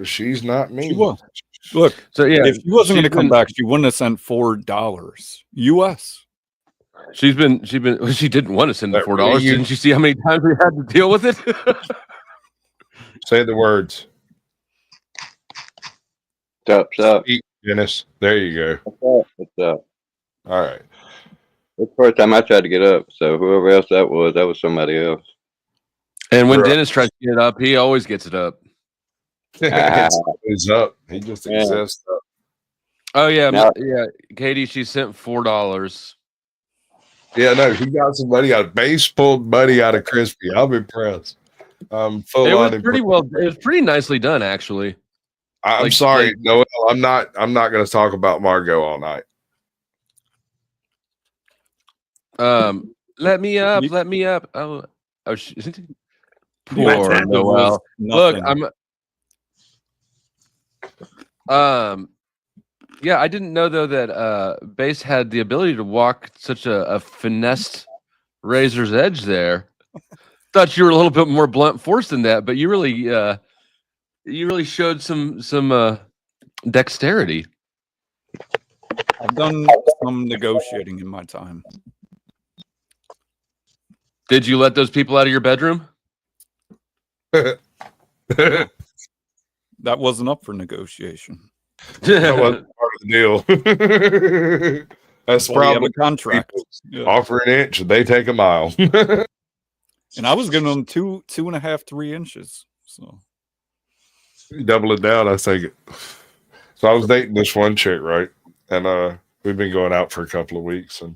She's not me. She will. Look, so yeah, if she wasn't going to come back, she wouldn't have sent $4 US. She didn't want to send the $4. Didn't you see how many times we had to deal with it? Say the words. What's up? Dennis. There you go. What's up? All right. It's the first time I tried to get up, so whoever else that was somebody else. And when Dennis tries to get up, he always gets it up. It's up. He just exists up. Oh yeah, Now, Katie, she sent $4. Yeah, no, he got some money out. Base pulled money out of Krispy. I'm impressed. It was pretty well. It was pretty nicely done, actually. I'm sorry, Noel. I'm not going to talk about Margot all night. Let me up. Let me up. Poor Noel. Look, yeah, I didn't know though that Base had the ability to walk such a finessed razor's edge there. Thought you were a little bit more blunt force than that, but you really showed some dexterity. I've done some negotiating in my time. Did you let those people out of your bedroom? That wasn't up for negotiation. That wasn't part of the deal. That's probably a contract. Offer an inch, they take a mile. And I was giving them 2.5, 3 inches. So double it down, I think. So I was dating this one chick, right? And we've been going out for a couple of weeks, and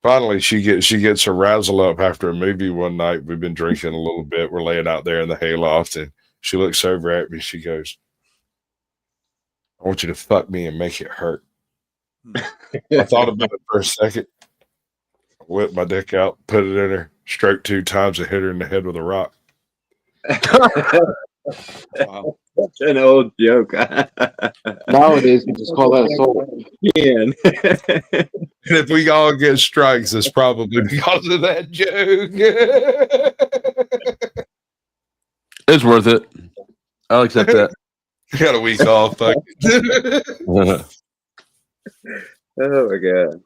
finally she gets her razzle up after a movie one night. We've been drinking a little bit. We're laying out there in the hayloft, and she looks over at me. She goes, "I want you to fuck me and make it hurt." I thought about it for a second. I whipped my dick out, put it in her, stroked 2 times, and hit her in the head with a rock. Wow. That's an old joke. Nowadays, we just call that assault. And if we all get strikes, it's probably because of that joke. It's worth it. I'll accept that. Got a week off. Fuck it. Oh my god.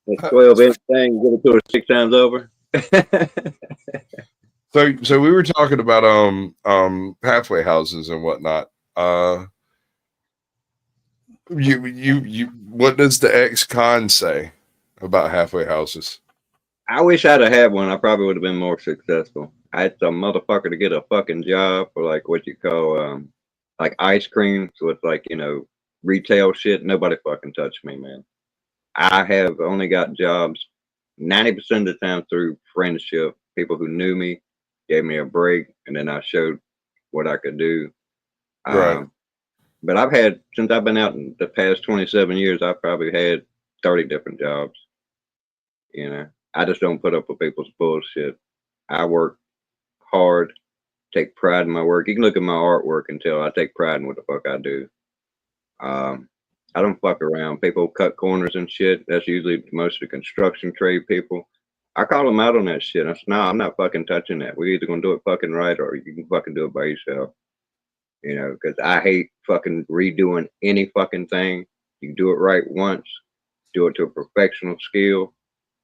That 12-inch thing, give it to her 6 times over. So we were talking about halfway houses and whatnot. You what does the ex-con say about halfway houses? I wish I'd have had one. I probably would have been more successful. I had some motherfucker to get a fucking job for like what you call like ice cream. So it's like, retail shit. Nobody fucking touched me, man. I have only got jobs 90% of the time through friendship. People who knew me gave me a break, and then I showed what I could do. Right. But I've had, since I've been out in the past 27 years, I've probably had 30 different jobs. I just don't put up with people's bullshit. I work hard, take pride in my work. You can look at my artwork and tell I take pride in what the fuck I do. I don't fuck around. People cut corners and shit. That's usually most of the construction trade people. I call them out on that shit. I said, no, I'm not fucking touching that. We're either gonna do it fucking right, or you can fucking do it by yourself. Because I hate fucking redoing any fucking thing. You do it right once, do it to a professional skill.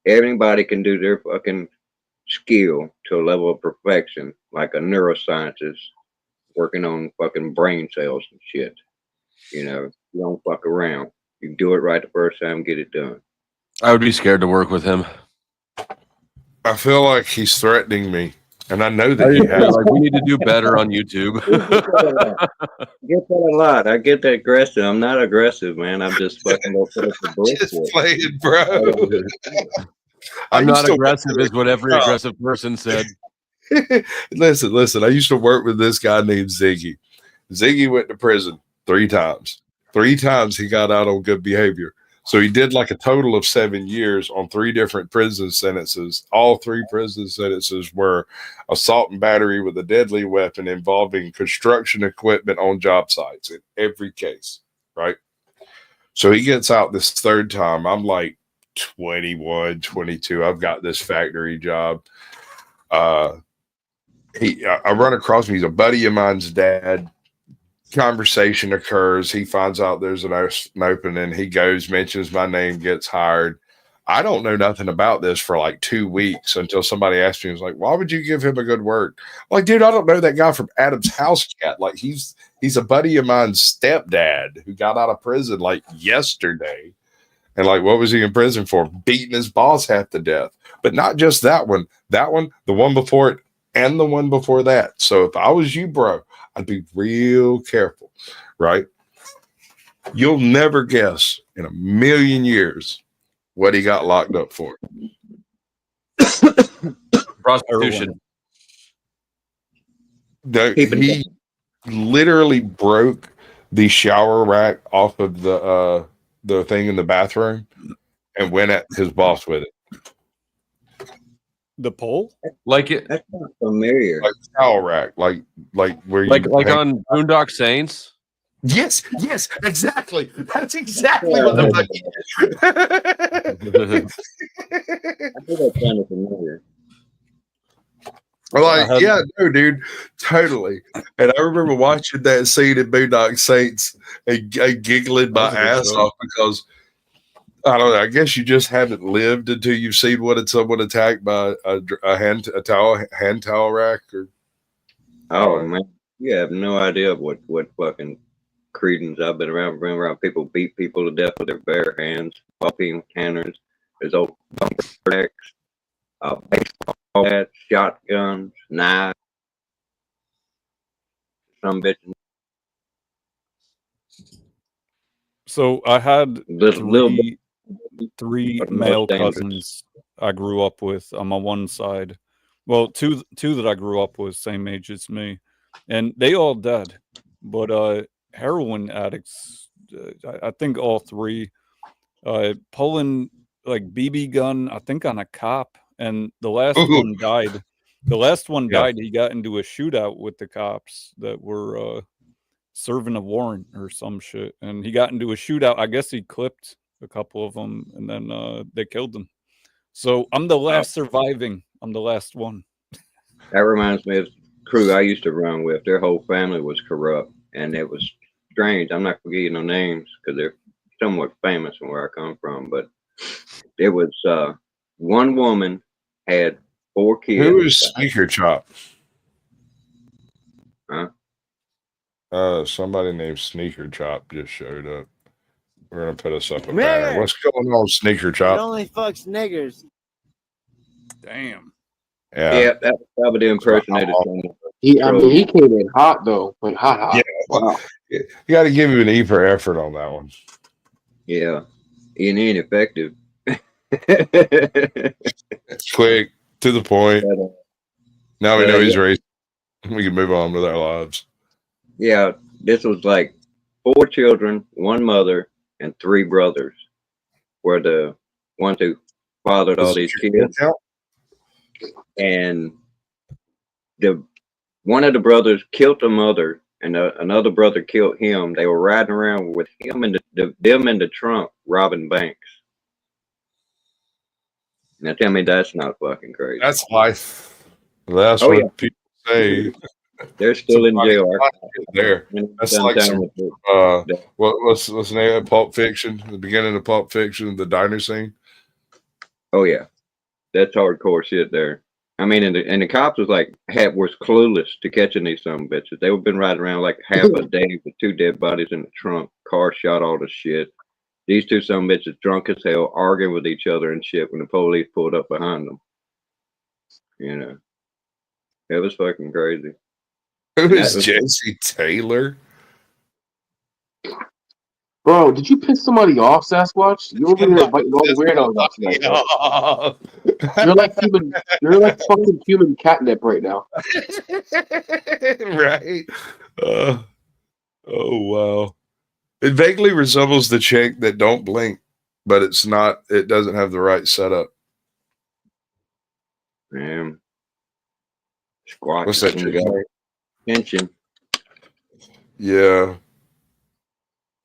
Everybody can do their fucking skill to a level of perfection, like a neuroscientist working on fucking brain cells and shit. You don't fuck around. You do it right the first time, get it done. I would be scared to work with him. I feel like he's threatening me, and I know that he Yeah, has. like we need to do better on YouTube. I get that a lot. I get that aggressive. I'm not aggressive, man. I'm just fucking gonna put up the Just bullshit. playing, bro. I I'm used not to aggressive, work is what every aggressive person said. listen. I used to work with this guy named Ziggy. Ziggy went to prison 3 times. 3 times he got out on good behavior. So he did like a total of 7 years on 3 different prison sentences. All 3 prison sentences were assault and battery with a deadly weapon involving construction equipment on job sites in every case, right? So he gets out this 3rd time. I'm like 21, 22. I've got this factory job. I run across him. He's a buddy of mine's dad. Conversation occurs. He finds out there's an opening. He goes, mentions my name, gets hired. I don't know nothing about this for like 2 weeks until somebody asked me, was like, why would you give him a good word? I'm like, dude, I don't know that guy from Adam's House Cat. Like he's a buddy of mine's stepdad who got out of prison like yesterday. And like, what was he in prison for? Beating his boss half to death. But not just that one, the one before it, and the one before that. So if I was you, bro, I'd be real careful, right? You'll never guess in a million years what he got locked up for. Prostitution. He literally broke the shower rack off of the thing in the bathroom and went at his boss with it. The pole? Like it, That's not familiar. Like towel rack, like where you like on Boondock Saints. Yes, exactly. That's exactly what the fuck I think that sounded familiar. like, yeah, no, dude, totally. And I remember watching that scene in Boondock Saints and giggling my ass off because I don't know. I guess you just haven't lived until you've seen someone attacked by a hand towel rack. Or Oh man, you have no idea what fucking credence I've been around people beat people to death with their bare hands, popping cannons, there's old bumper racks, baseball bats, shotguns, knives, some bitch. So I had Little three But male most dangerous. cousins I grew up with on my one side. Well, two that I grew up with, same age as me, and they all dead. But heroin addicts, I think all 3, pulling like BB gun, I think on a cop, and the last one died. The last one died. He got into a shootout with the cops that were serving a warrant or some shit, and he got into a shootout. I guess he clipped a couple of them, and then they killed him. So I'm the last surviving. I'm the last one. That reminds me of the crew I used to run with. Their whole family was corrupt, and it was strange. I'm not forgetting no names because they're somewhat famous from where I come from. But it was one woman had 4 kids. who is Sneaker Chop? Huh? Somebody named Sneaker Chop just showed up. We're gonna put us up a banner. What's going on, Sneaker It Chop? only fucks niggers. Damn. Yeah, that was probably the impersonator. He came in hot though, like hot. Yeah. Wow. You got to give him an E for effort on that one. Yeah, and ineffective. Quick, to the point. Now we Yeah, know he's yeah. racist. We can move on with our lives. Yeah, this was like 4 children, 1 mother, and 3 brothers were the ones who fathered all these kids. And one of the brothers killed the mother, and another brother killed him. They were riding around with him and them in the trunk robbing banks. Now tell me that's not fucking crazy. That's life. That's Oh, what yeah. people say. They're still in jail. There. That's like some, what's the name of Pulp Fiction? The beginning of Pulp Fiction, the diner scene. Oh yeah, that's hardcore shit there. I mean, and the cops was was clueless to catching these some bitches. They were been riding around like half a day with 2 dead bodies in the trunk. Car shot all the shit. These 2 some bitches drunk as hell, arguing with each other and shit when the police pulled up behind them. You know, it was fucking crazy. Who That is was- Jesse Taylor? Bro, did you piss somebody off, Sasquatch? You over here inviting all the weirdos out tonight, bro. You're like fucking human catnip right now. Right. Oh wow. It vaguely resembles the chick that don't blink, but it's not. It doesn't have the right setup. Man. Squawk. What's that chick name? Tension. Yeah.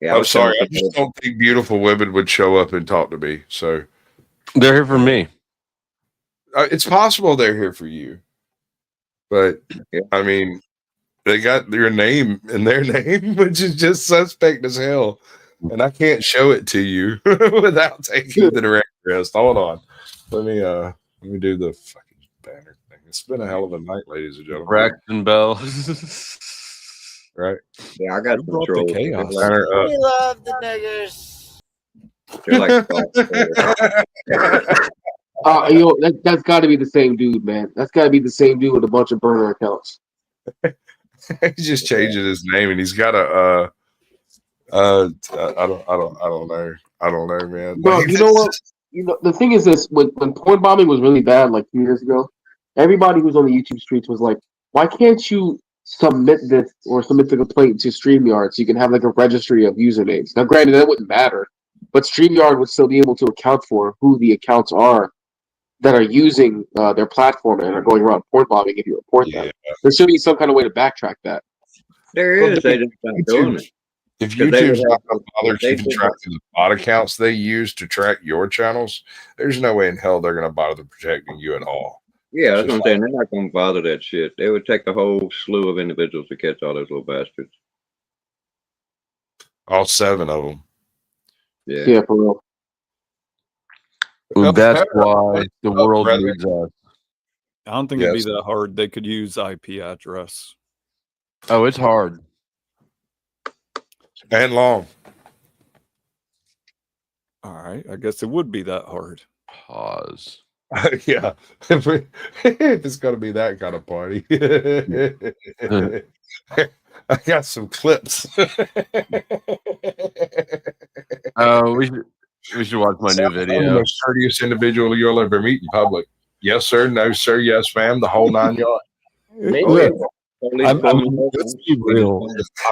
Yeah, I'm sorry. I just don't think beautiful women would show up and talk to me. So They're here for me. it's possible they're here for you, but I mean, they got your name in their name, which is just suspect as hell, and I can't show it to you without taking the direct rest. Hold on, let me do the fucking banner thing. It's been a hell of a night, ladies and gentlemen. Braxton Bell. Right? Yeah, I got Who brought the control. chaos? Banner up. We love the niggers. They're like, That's got to be the same dude, man. That's got to be the same dude with a bunch of burner accounts. He's just changing his name, and he's got a I don't know, man. Bro, you know what? You know the thing is this: when porn bombing was really bad, like 2 years ago, everybody who was on the YouTube streets was like, "Why can't you submit this or submit the complaint to StreamYard so you can have like a registry of usernames?" Now, granted, that wouldn't matter, but StreamYard would still be able to account for who the accounts are that are using their platform and are going around porn bombing if you report them. There should be some kind of way to backtrack that. there is. They just not doing it. If 'Cause they YouTube's would not have- going to bother they keeping would track have- of the bot accounts they use to track your channels, there's no way in hell they're going to bother protecting you at all. Yeah, that's what I'm saying. They're not going to bother that shit. They would take a whole slew of individuals to catch all those little bastards. All 7 of them. Yeah. Yeah, for real. That's why the world brother. needs us. I don't think it'd Yes. be that hard. They could use IP address. Oh, it's hard. And long. All right, I guess it would be that hard. Pause. Yeah. If it's going to be that kind of party. I got some clips. We should watch my new I'm the video. most courteous individual you'll ever meet in public. Yes, sir. No, sir. Yes, ma'am. The whole 9 yards. Look, let's be real.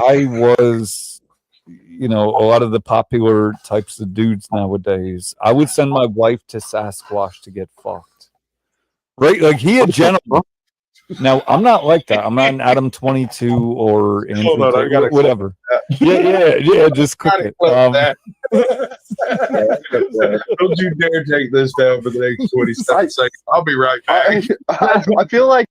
I was, a lot of the popular types of dudes nowadays. I would send my wife to Sasquatch to get fucked. Right? Like he a gentleman. Now I'm not like that. I'm not an Adam 22 or Andrew Hold on, I Tate, gotta whatever. Yeah. Just click it. Don't you dare take this down for the next 20 seconds. I'll be right back. I feel like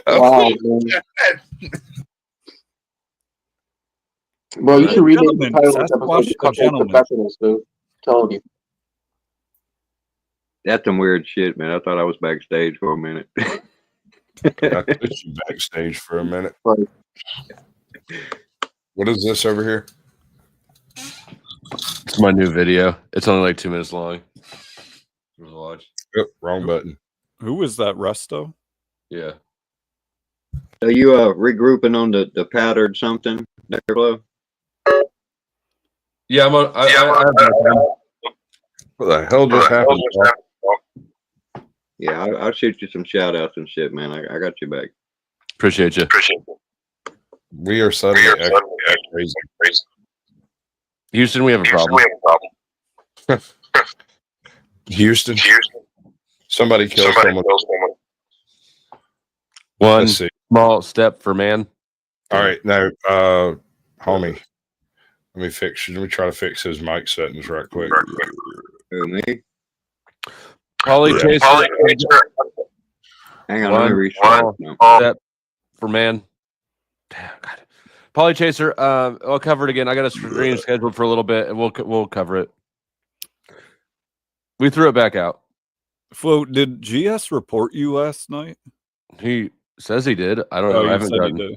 Wow, man. Bro, you should rename the title of this episode to Couple Professionals, dude. I'm telling you. That's some weird shit, man. I thought I was backstage for a minute. I put you backstage for a minute. Right. What is this over here? It's my new video. It's only like 2 minutes long. Watch. Yep, wrong button. Who was that, Resto? Yeah. So you regrouping on the powdered something there, Flo? Yeah, I'm on. I have my time. What the hell just happened? Yeah, I'll shoot you some shout outs and shit, man. I got you back. Appreciate you. We are suddenly crazy. Houston, we have a problem. Houston. Somebody killed someone. One Let's see. small step for man. All right, now, homie, let me try to fix his mic settings right quick. Who, me? Polly Chaser. Hang on, let me reach. Step for man. Damn, God. Polly Chaser. I'll cover it again. I got a stream scheduled for a little bit, and we'll cover it. We threw it back out. Flo, did GS report you last night? He says he did. I don't know. I haven't gotten.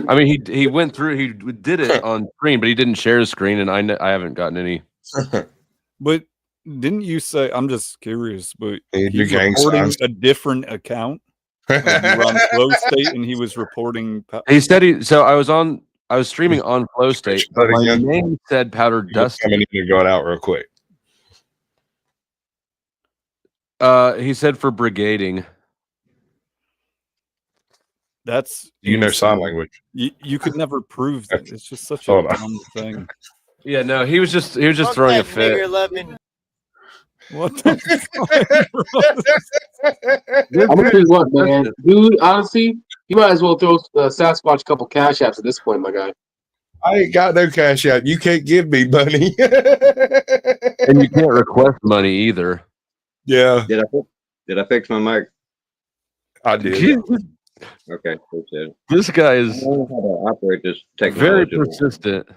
I mean, he went through. He did it on screen, but he didn't share his screen, and I haven't gotten any. But Didn't you say? I'm just curious, but Hey, he's your gang reporting signs. a different account. Like you were on Flow State, and he was reporting. He said he. So I was streaming on Flow State. Switch that My again. name said Powder You're Dusty. coming in and going out real quick. He said for brigading. That's You know sign insane. language. You could never prove that. It's just such a Hold on. dumb thing. Yeah, no, he was just Fuck throwing a that fit. nigger loving. What the fuck, bro? I'm gonna tell you what, man, dude. Honestly, you might as well throw Sasquatch a couple cash apps at this point, my guy. I ain't got no cash out. You can't give me money. And you can't request money either. Yeah, Did I fix my mic? I did. Okay, appreciate it. This guy I is don't know how to operate this very technology. persistent.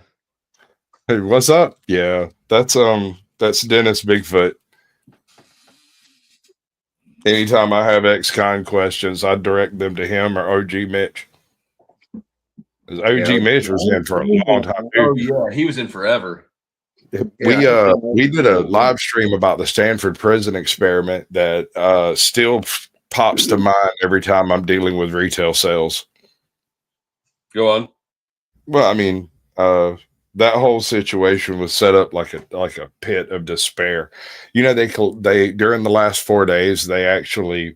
Hey, what's up? Yeah, that's Dennis Bigfoot. Anytime I have ex-con questions, I direct them to him or OG Mitch. 'Cause OG Mitch was in for a long time. Oh Dude. yeah, he was in forever. We did a live stream about the Stanford prison experiment that still pops to mind every time I'm dealing with retail sales. Go on. Well, I mean, that whole situation was set up like a pit of despair. You know, they during the last 4 days they actually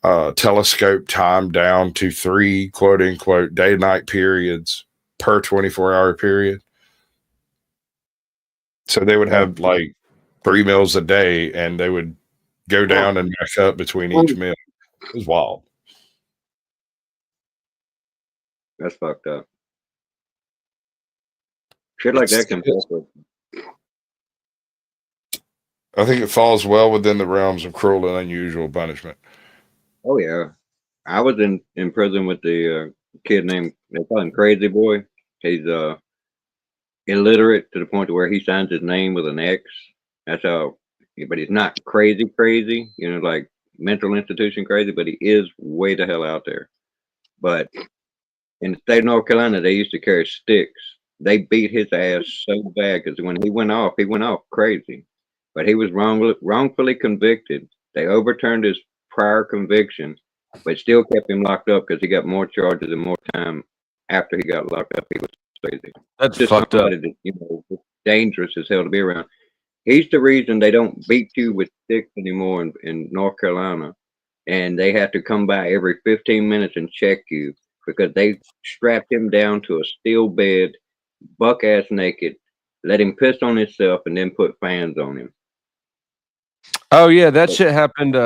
telescope time down to 3 quote unquote day night periods per 24-hour period. So they would have like 3 meals a day, and they would go down and back up between each meal. It was wild. That's fucked up. Shit like that can happen. I think it falls well within the realms of cruel and unusual punishment. Oh yeah, I was in prison with the kid named, they call him Crazy Boy. He's illiterate to the point to where he signs his name with an X. That's how. But he's not crazy, you know, like mental institution crazy. But he is way the hell out there. But in the state of North Carolina, they used to carry sticks. They beat his ass so bad because when he went off crazy. But he was wrongfully convicted. They overturned his prior conviction, but still kept him locked up because he got more charges and more time after he got locked up. He was crazy. That's Just fucked up. somebody that, you know, dangerous as hell to be around. He's the reason they don't beat you with sticks anymore in North Carolina, and they have to come by every 15 minutes and check you because they strapped him down to a steel bed, buck ass naked, let him piss on himself, and then put fans on him. Oh yeah, that shit happened.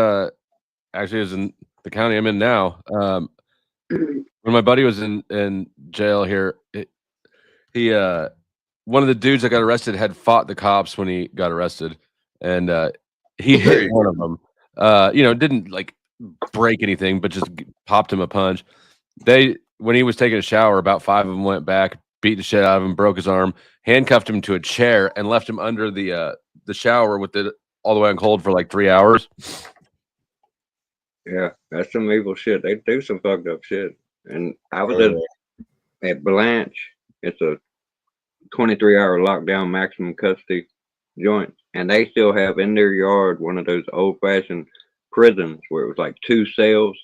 Actually, it was in the county I'm in now. When my buddy was in jail here, he one of the dudes that got arrested had fought the cops when he got arrested, and he hit one of them. You know, didn't like break anything, but just popped him a punch. When he was taking a shower, about 5 of them went back, beat the shit out of him, broke his arm, handcuffed him to a chair, and left him under the shower with it all the way on cold for like 3 hours. Yeah, that's some evil shit. They do some fucked up shit. And I was at Blanche. It's a 23-hour lockdown maximum custody joint, and they still have in their yard one of those old-fashioned prisons where it was like 2 cells,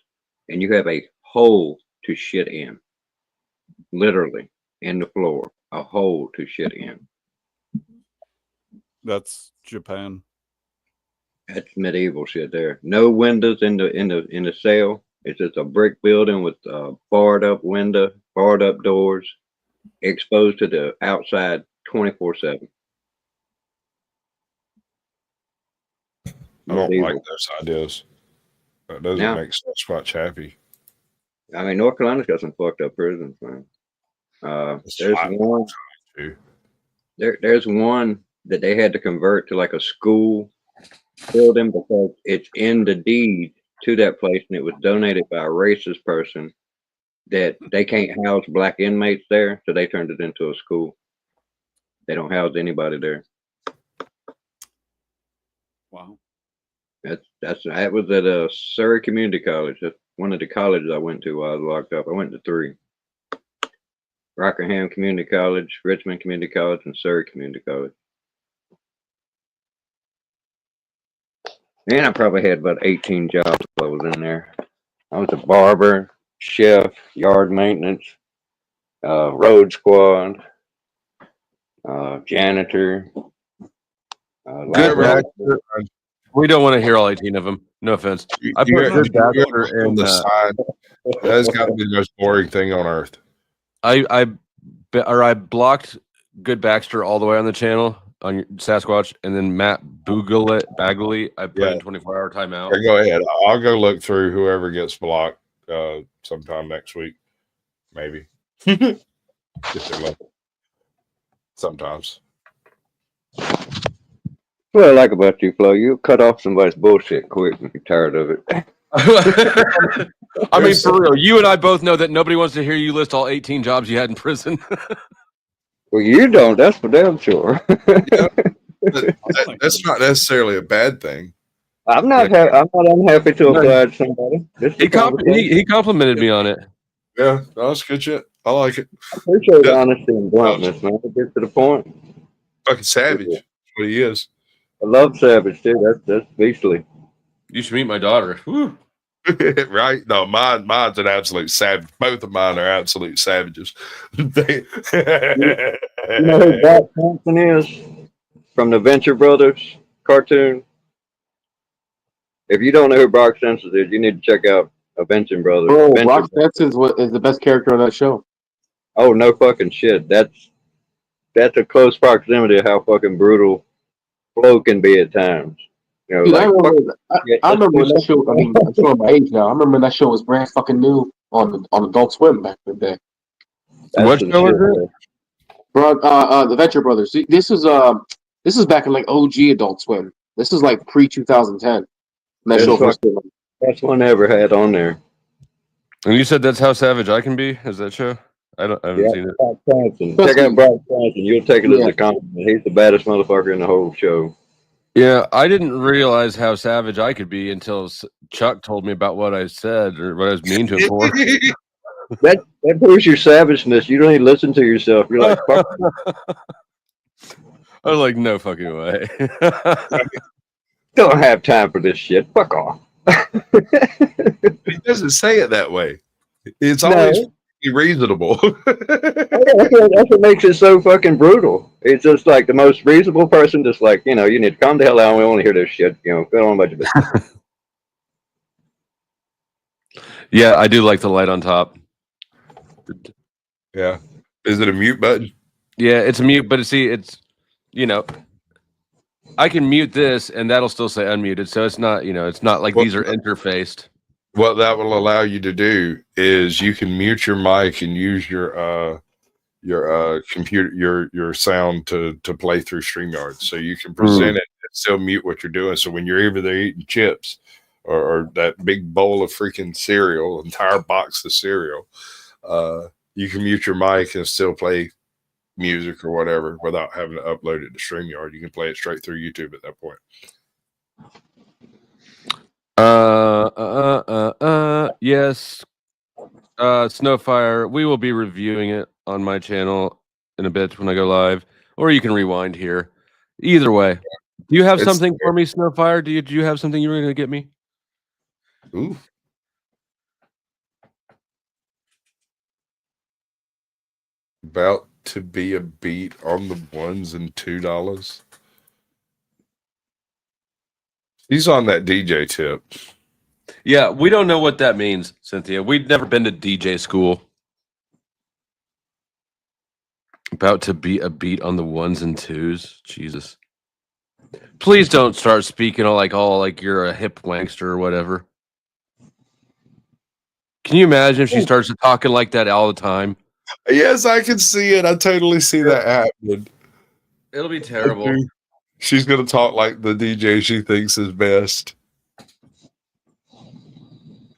and you have a hole to shit in, literally in the floor, a hole to shit in. That's Japan. That's medieval shit there. No windows in the cell. It's just a brick building with barred up window, barred up doors, exposed to the outside 24/7. I don't like those ideas. That doesn't Now, make Sasquatch happy. I mean, North Carolina's got some fucked up prisons, man. There's one. There's one that they had to convert to like a school building because it's in the deed to that place, and it was donated by a racist person that they can't house black inmates there, so they turned it into a school. They don't house anybody there. Wow. That was at Surrey Community College. That's one of the colleges I went to while I was locked up. I went to 3. Rockingham Community College, Richmond Community College, and Surrey Community College. And I probably had about 18 jobs while I was in there. I was a barber, chef, yard maintenance, road squad, janitor. Good light Baxter. We don't want to hear all 18 of them. No offense. I put Good Baxter in the side. That's got to be the most boring thing on earth. I blocked Good Baxter all the way on the channel on Sasquatch, and then Matt Bagley, I put in 24-hour timeout. Go ahead. I'll go look through whoever gets blocked sometime next week, maybe. If they're lucky. Sometimes. What I like about you, Flo, you cut off somebody's bullshit quick when you're tired of it. I mean, for real, you and I both know that nobody wants to hear you list all 18 jobs you had in prison. Well, you don't. That's for damn sure. That's not necessarily a bad thing. I'm not unhappy to oblige somebody. He complimented me on it. Yeah, that's good shit. I like it. I appreciate honesty and bluntness, man. Get to the point. Fucking savage. That's what he is. I love Savage too. That's beastly. You should meet my daughter. Woo. Right? No, mine's an absolute savage. Both of mine are absolute savages. You know who Brock Thompson is from the Venture Brothers cartoon? If you don't know who Brock Simpson is, you need to check out Venture Brothers. Bro, Brock Simpson is the best character on that show. Oh, no fucking shit. That's a close proximity of how fucking brutal Flo can be at times. You know, dude, like, I remember that show. I mean, I'm showing my age now. I remember that show was brand fucking new on Adult Swim back in the day. What show is it? bro. The Venture Brothers. See, this is back in like OG Adult Swim. This is like pre 2010. That show first came out. That's one I ever had on there. And you said that's How Savage I Can Be? Is that show? I haven't seen it. Brock Cranston. Check out Brock Cranston. You'll take it as a compliment. He's the baddest motherfucker in the whole show. Yeah, I didn't realize how savage I could be until Chuck told me about what I said or what I was mean to him for. That proves your savageness. You don't even listen to yourself. You're like, fuck. I was like, no fucking way. Don't have time for this shit. Fuck off. He doesn't say it that way. It's always reasonable. That's what makes it so fucking brutal. It's just like the most reasonable person, just like, you need to calm the hell down. We want to hear this shit. Go on a bunch of it. Yeah, I do like the light on top. Yeah. Is it a mute button? Yeah, it's a mute, but it's I can mute this and that'll still say unmuted. So it's not, it's not like these are interfaced. What that will allow you to do is you can mute your mic and use your computer, your sound to play through StreamYard. So you can present it and still mute what you're doing. So when you're either there eating chips or that big bowl of freaking cereal, entire box of cereal, you can mute your mic and still play music or whatever without having to upload it to StreamYard. You can play it straight through YouTube at that point. Yes. Snowfire, we will be reviewing it on my channel in a bit when I go live, or you can rewind here. Either way. Do you have something for me, Snowfire? Do you have something you were going to get me? Ooh. About to be a beat on the $1 and $2. He's on that DJ tip. Yeah, we don't know what that means, Cynthia. We've never been to DJ school. About to be a beat on the 1s and 2s. Jesus. Please don't start speaking all like you're a hip wankster or whatever. Can you imagine if she starts talking like that all the time? Yes, I can see it. I totally see that happening. It'll be terrible. She's going to talk like the DJ she thinks is best.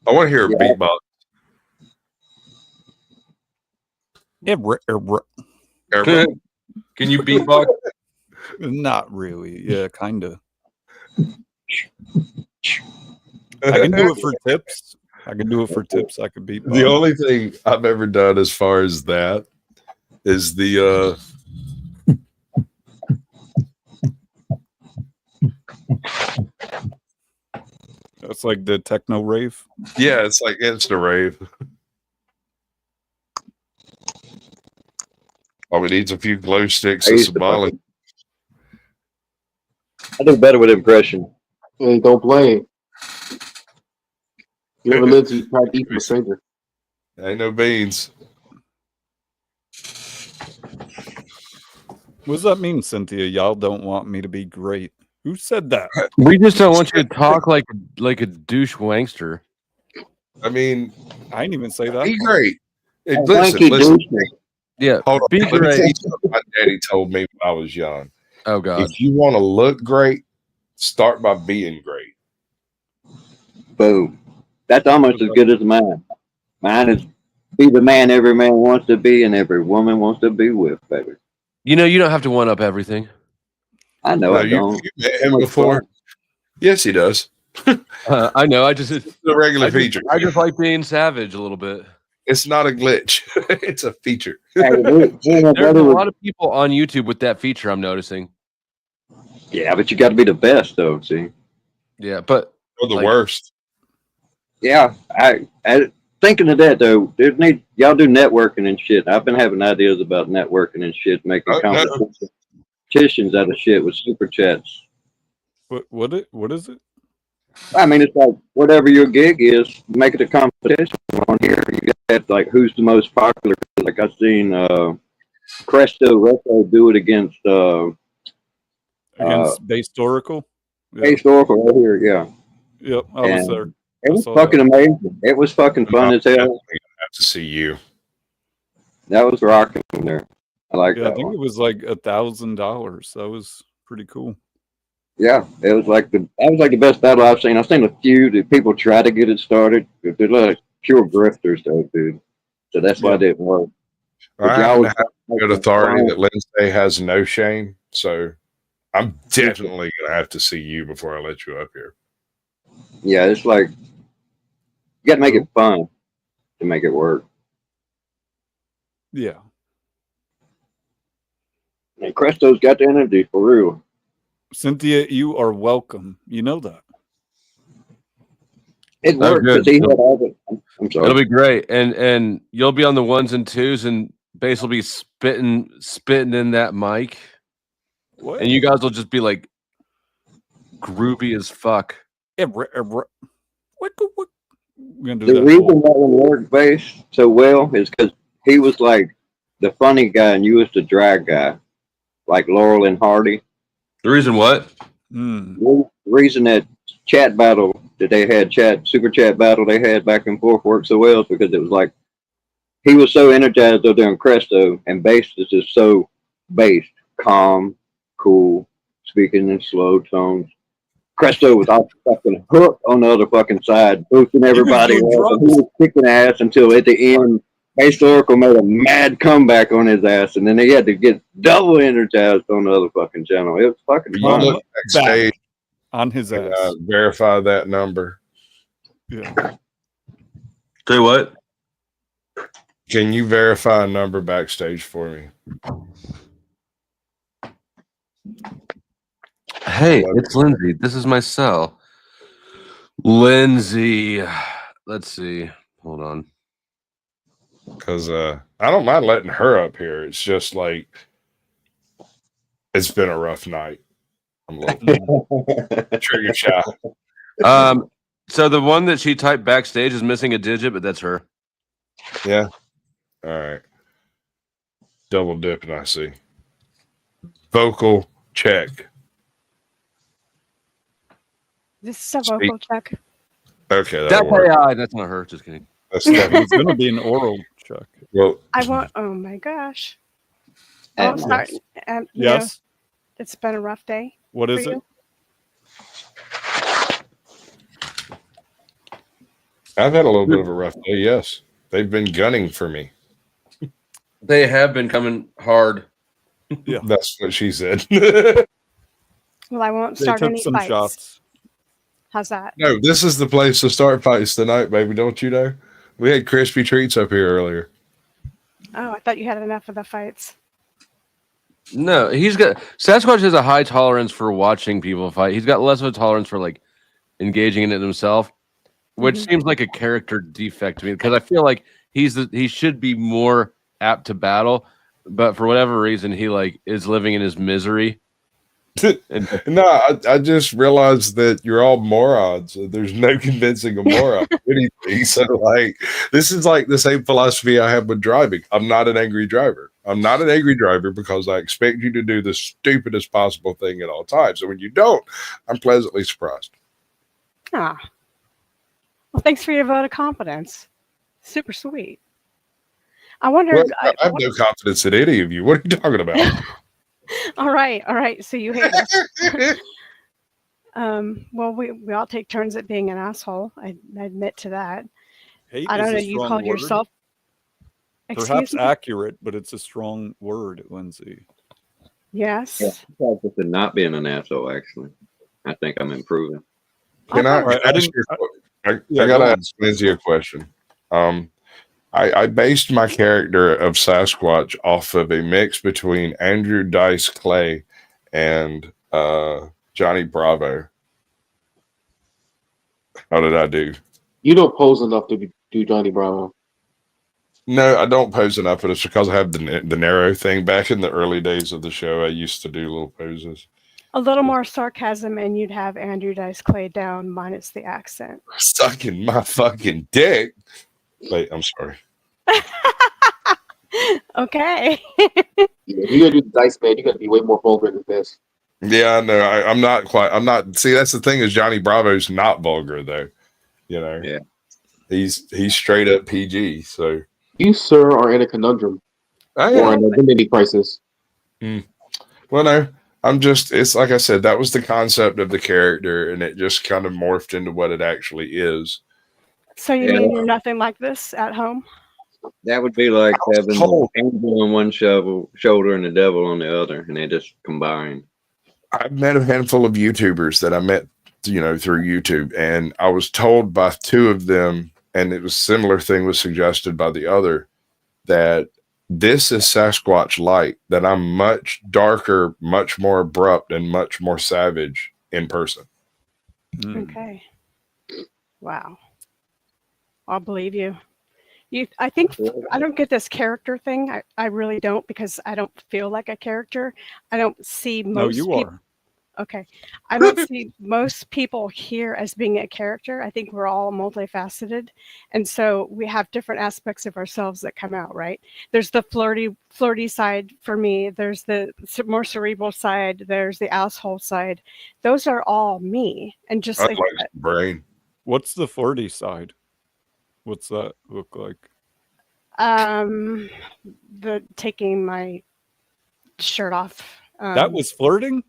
I want to hear a beatbox. Can you beatbox? Not really. Yeah, kind of. I can do it for tips. I could beatbox. The only thing I've ever done as far as that is the It's like the techno rave. Yeah, it's like insta rave. All it needs a few glow sticks and some Molly. I do better with impression. Hey, don't play. You ever lived to try to eat from a stranger? Ain't no beans. What does that mean, Cynthia? Y'all don't want me to be great. Who said that? We just don't want you to talk like a douche wankster. I mean, I didn't even say that. be great. Hey, Thank listen. you, Yeah, Hold on. be Let me great. tell you something my daddy told me when I was young. Oh God. If you want to look great, start by being great. Boom. That's almost as good as mine. Mine is be the man every man wants to be and every woman wants to be with, baby. You know, you don't have to one up everything. I know I you don't. met him before. Yes, he does. I know. It's a regular feature. I just like being savage a little bit. It's not a glitch. It's a feature. Hey, There's a lot of people on YouTube with that feature. I'm noticing. yeah, but you got to be the best, though. See. Yeah, but Or the like, worst. Yeah, I thinking of that though. Y'all do networking and shit. I've been having ideas about networking and shit, making competitions out of shit with super chats. What is it? I mean, it's like whatever your gig is, make it a competition on here. You got like who's the most popular. Like I've seen Resto do it against Based Oracle. Yeah. Based Oracle right here. Yeah. Yep, I was there. It was fucking amazing. It was fucking fun as hell. Have to see you. That was rocking there. I like that. I think it was like $1,000. That was pretty cool. Yeah, it was like the best battle I've seen. I've seen a few that people try to get it started. They're like pure grifters, though, dude. So that's why it didn't work. I happen to have good authority that Lindsay has no shame, so I'm definitely gonna have to see you before I let you up here. Yeah, it's like you got to make it fun to make it work. Yeah. And Cresto's got the energy for real. Cynthia, you are welcome. You know that. It worked because he had all the. I'm sorry. It'll be great, and you'll be on the ones and twos, and Base will be spitting in that mic, and you guys will just be like groovy as fuck. The reason that one worked Base so well is because he was like the funny guy and you was the drag guy, like Laurel and Hardy. The reason what? The reason that chat battle that they had, super chat battle they had back and forth worked so well is because it was like he was so energized over there in Cresto, and Base is just so based, calm, cool, speaking in slow tones. Cresto was off the fucking hook on the other fucking side, boosting everybody. He was kicking ass until at the end, Base Oracle made a mad comeback on his ass, and then he had to get double energized on the other fucking channel. It was fucking fun. Backstage on his ass. Verify that number. Yeah. Say what? Can you verify a number backstage for me? Hey, it's Lindsay. This is my cell. Lindsay. Let's see. Hold on. Because I don't mind letting her up here. It's just like it's been a rough night. I'm like trigger shy. So the one that she typed backstage is missing a digit, but that's her. Yeah. All right. Double dipping, I see. Vocal check. This is a vocal check. Okay, that's AI. That's not her. Just kidding. That's it's going to be an oral check. Well, I want. Oh my gosh. Oh, sorry. Yes. It's been a rough day. What is it? I've had a little bit of a rough day. Yes, they've been gunning for me. They have been coming hard. Yeah, that's what she said. Well, I won't start any fights. Shots. How's that? No, this is the place to start fights tonight, baby. Don't you know? We had crispy treats up here earlier. Oh, I thought you had enough of the fights. No, Sasquatch has a high tolerance for watching people fight. He's got less of a tolerance for like engaging in it himself, which seems like a character defect to me because I feel like he should be more apt to battle, but for whatever reason he like is living in his misery. No, I just realized that you're all morons. There's no convincing a moron of anything. So, like, this is like the same philosophy I have with driving. I'm not an angry driver. I'm not an angry driver because I expect you to do the stupidest possible thing at all times. So when you don't, I'm pleasantly surprised. Ah. Well, thanks for your vote of confidence. Super sweet. I wonder. Well, I have no confidence in any of you. What are you talking about? All right. So you hate us. Well, we all take turns at being an asshole. I admit to that. Hate I don't is know. a You strong called word. yourself. Perhaps accurate, but it's a strong word, Lindsay. Yes. Yeah, I'm practicing not being an asshole. Actually, I think I'm improving. Can I gotta ask Lindsay a question. I based my character of Sasquatch off of a mix between Andrew Dice Clay and Johnny Bravo. How did I do? You don't pose enough to do Johnny Bravo. No, I don't pose enough, but it's because I have the narrow thing. Back in the early days of the show, I used to do little poses. A little more sarcasm, and you'd have Andrew Dice Clay down minus the accent. Sucking my fucking dick. Wait, I'm sorry. Okay. Yeah, you gotta do the Dice Man. You gotta be way more vulgar than this. Yeah, I know. I'm not quite. I'm not. See, that's the thing is Johnny Bravo's not vulgar though. You know. Yeah. He's straight up PG. So you, sir, are in a conundrum or an identity crisis. Well, no. I'm just. It's like I said. That was the concept of the character, and it just kind of morphed into what it actually is. So you mean you're nothing like this at home? That would be like having an angel on one shoulder and the devil on the other, and they just combine. I've met a handful of YouTubers that I met, through YouTube, and I was told by two of them, and it was a similar thing was suggested by the other, that this is Sasquatch light, that I'm much darker, much more abrupt, and much more savage in person. Okay. Wow. I'll believe you. I think I don't get this character thing. I really don't, because I don't feel like a character. I don't see most. No, you are. Okay. I don't see most people here as being a character. I think we're all multifaceted. And so we have different aspects of ourselves that come out, right? There's the flirty side for me. There's the more cerebral side. There's the asshole side. Those are all me. And just like brain. What's the flirty side? What's that look like? The taking my shirt off. That was flirting?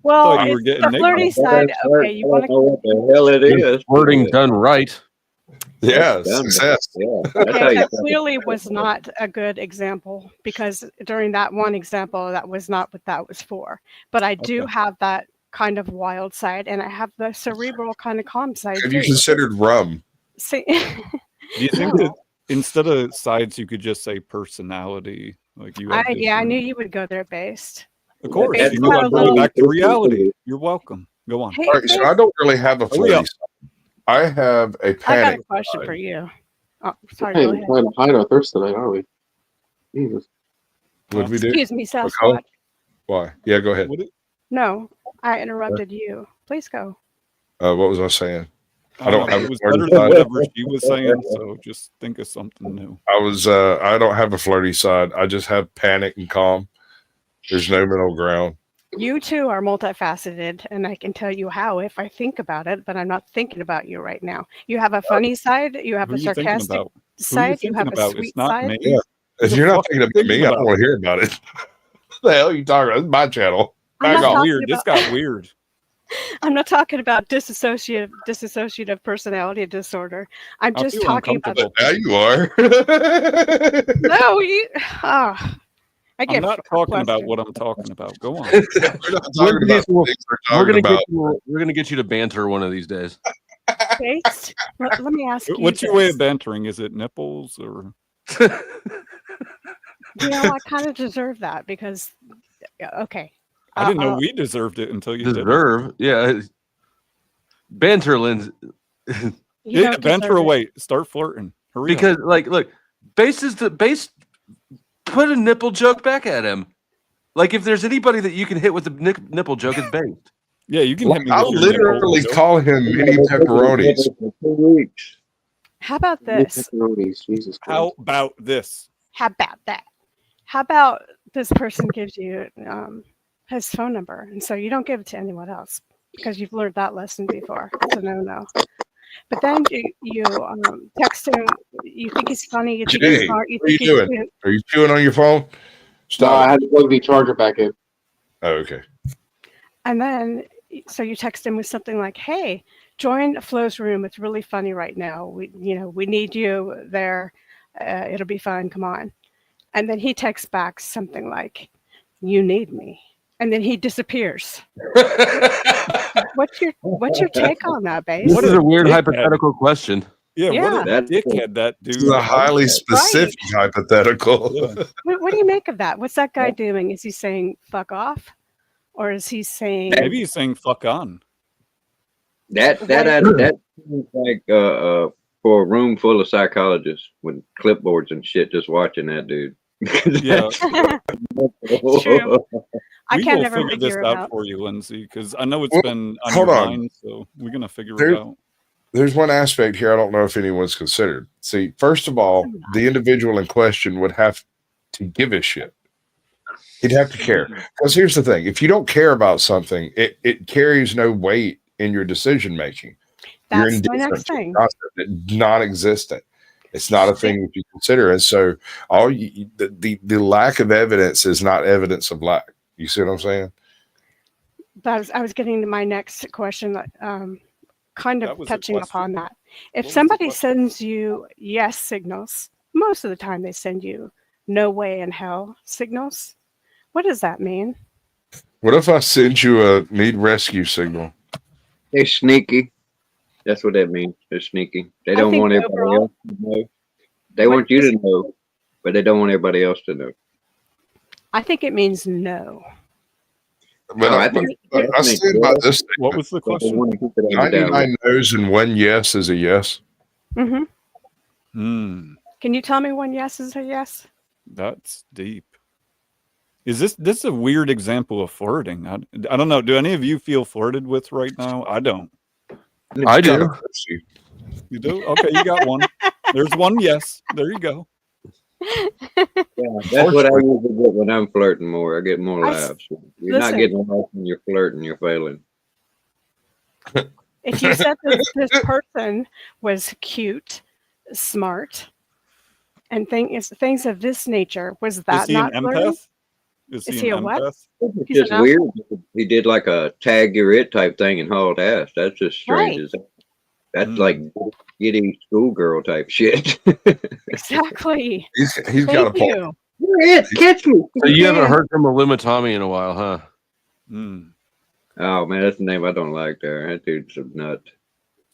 Well, you were getting the flirty side. Okay, you want to know what the hell it is. Flirting done right. Yeah, success. Okay, that clearly was not a good example, because during that one example, that was not what that was for. But I do have that kind of wild side, and I have the cerebral kind of calm side. Have you considered rum? See, do you think that instead of sides, you could just say personality? Like you. I knew you would go there based. Of course, you know I'm going back to reality. You're welcome. Go on. Hey, all right, so I don't really have a flirty side. I have a panic. I got a question for you. Oh, sorry. Hey, Go we're ahead. playing hide our thirst tonight, are we? Jesus. What did we do? Excuse me, Sasquatch. Why? Yeah, go ahead. No, I interrupted you. Please go. What was I saying? I don't have it a was flirty better than side. whatever she was saying, so just think of something new. I don't have a flirty side. I just have panic and calm. There's no middle ground. You two are multifaceted, and I can tell you how if I think about it, but I'm not thinking about you right now. You have a funny side, you have a sarcastic side, you have a sweet side. Yeah. If you're not thinking about me, I don't want to hear about it. What the hell are you talking about? This is my channel. This got weird. I'm not talking about dissociative personality disorder. I'm just talking about. Now you are. Oh, No, I'm not talking about what I'm talking about. Go on. We're gonna get you to banter one of these days. Based? Let me ask you. What's your way of bantering? Is it nipples or? I kind of deserve that because. Okay. I didn't know we deserved it until you deserve. did. Yeah. banter, Lindsay. Yeah, banter away. Start flirting. Hurry Because, up. like, look, base. Put a nipple joke back at him. Like, if there's anybody that you can hit with a nipple joke, it's Base. Yeah, you can hit me. I'll with your literally nipple call him mini pepperonis. How about this? Jesus How Christ. about this? How about that? How about this person gives you his phone number, and so you don't give it to anyone else because you've learned that lesson before. It's a no-no. But then you text him. You think he's funny. You think he's Jay, smart. You what are you think he's doing? Are you chewing on your phone? No, Stop. I had to plug the charger back in. Oh, okay. And then, so you text him with something like, "Hey, join Flo's room. It's really funny right now. We need you there. It'll be fun. Come on." And then he texts back something like, "You need me." And then he disappears. What's your take on that, Base? What is a weird hypothetical question? Yeah, what Yeah. a dickhead that dude. This is a highly specific hypothetical. Yeah. What do you make of that? What's that guy doing? Is he saying "fuck off," or is he saying? Maybe he's saying "fuck on." That seems like for a room full of psychologists with clipboards and shit, just watching that dude. Yeah. It's true. I We can't will ever figure this figure out out. for you, Lindsay, because I know it's Well, been on hold your on. mind, so we're gonna figure There- it out. There's one aspect here I don't know if anyone's considered. See, first of all, the individual in question would have to give a shit. He'd have to care. Because here's the thing. If you don't care about something, it carries no weight in your decision making. You're That's my indifferent next to the thing. concept. It's non-existent. It's not a thing that you consider. And so the lack of evidence is not evidence of lack. You see what I'm saying? I was getting to my next question, kind That of was a touching upon question? that. What If was the somebody question? sends you yes signals, most of the time they send you no way in hell signals. What does that mean? What if I send you a need rescue signal? They're sneaky. That's what that means. They're sneaky. They I don't think want everybody overall- else to know. They What want you is- to know, but they don't want everybody else to know. I think it means no. But No, I, I think I stand by this What was the but they question? want to keep it on the down low. 99 no's and one yes is a yes. Hmm. Hmm, Can you tell me when yes is a yes? that's deep. Is this is a weird example of flirting? I don't know. Do any of you feel flirted with right now? I don't. I do. Kinda pussy. You do? Okay, you got one. There's one yes. There you go. Yeah, that's what I usually get when I'm flirting more. I get more I s- laughs. You're not listen. getting laughs when you're flirting. You're failing. If you said this person was cute, smart, and things of this nature, was Is that he an not flirting? empath? Is Is he he an a what? empath? It's He's just an weird. He did like a tag your it type thing and hauled ass. That's just strange. Right. as hell. That's Mm. like giddy schoolgirl type shit. Exactly. He's got a Thank point. you. You're it. Catch me. So you haven't Yeah. heard from Illumitami in a while, huh? Mm. Oh man, that's the name I don't like there. That dude's a nut.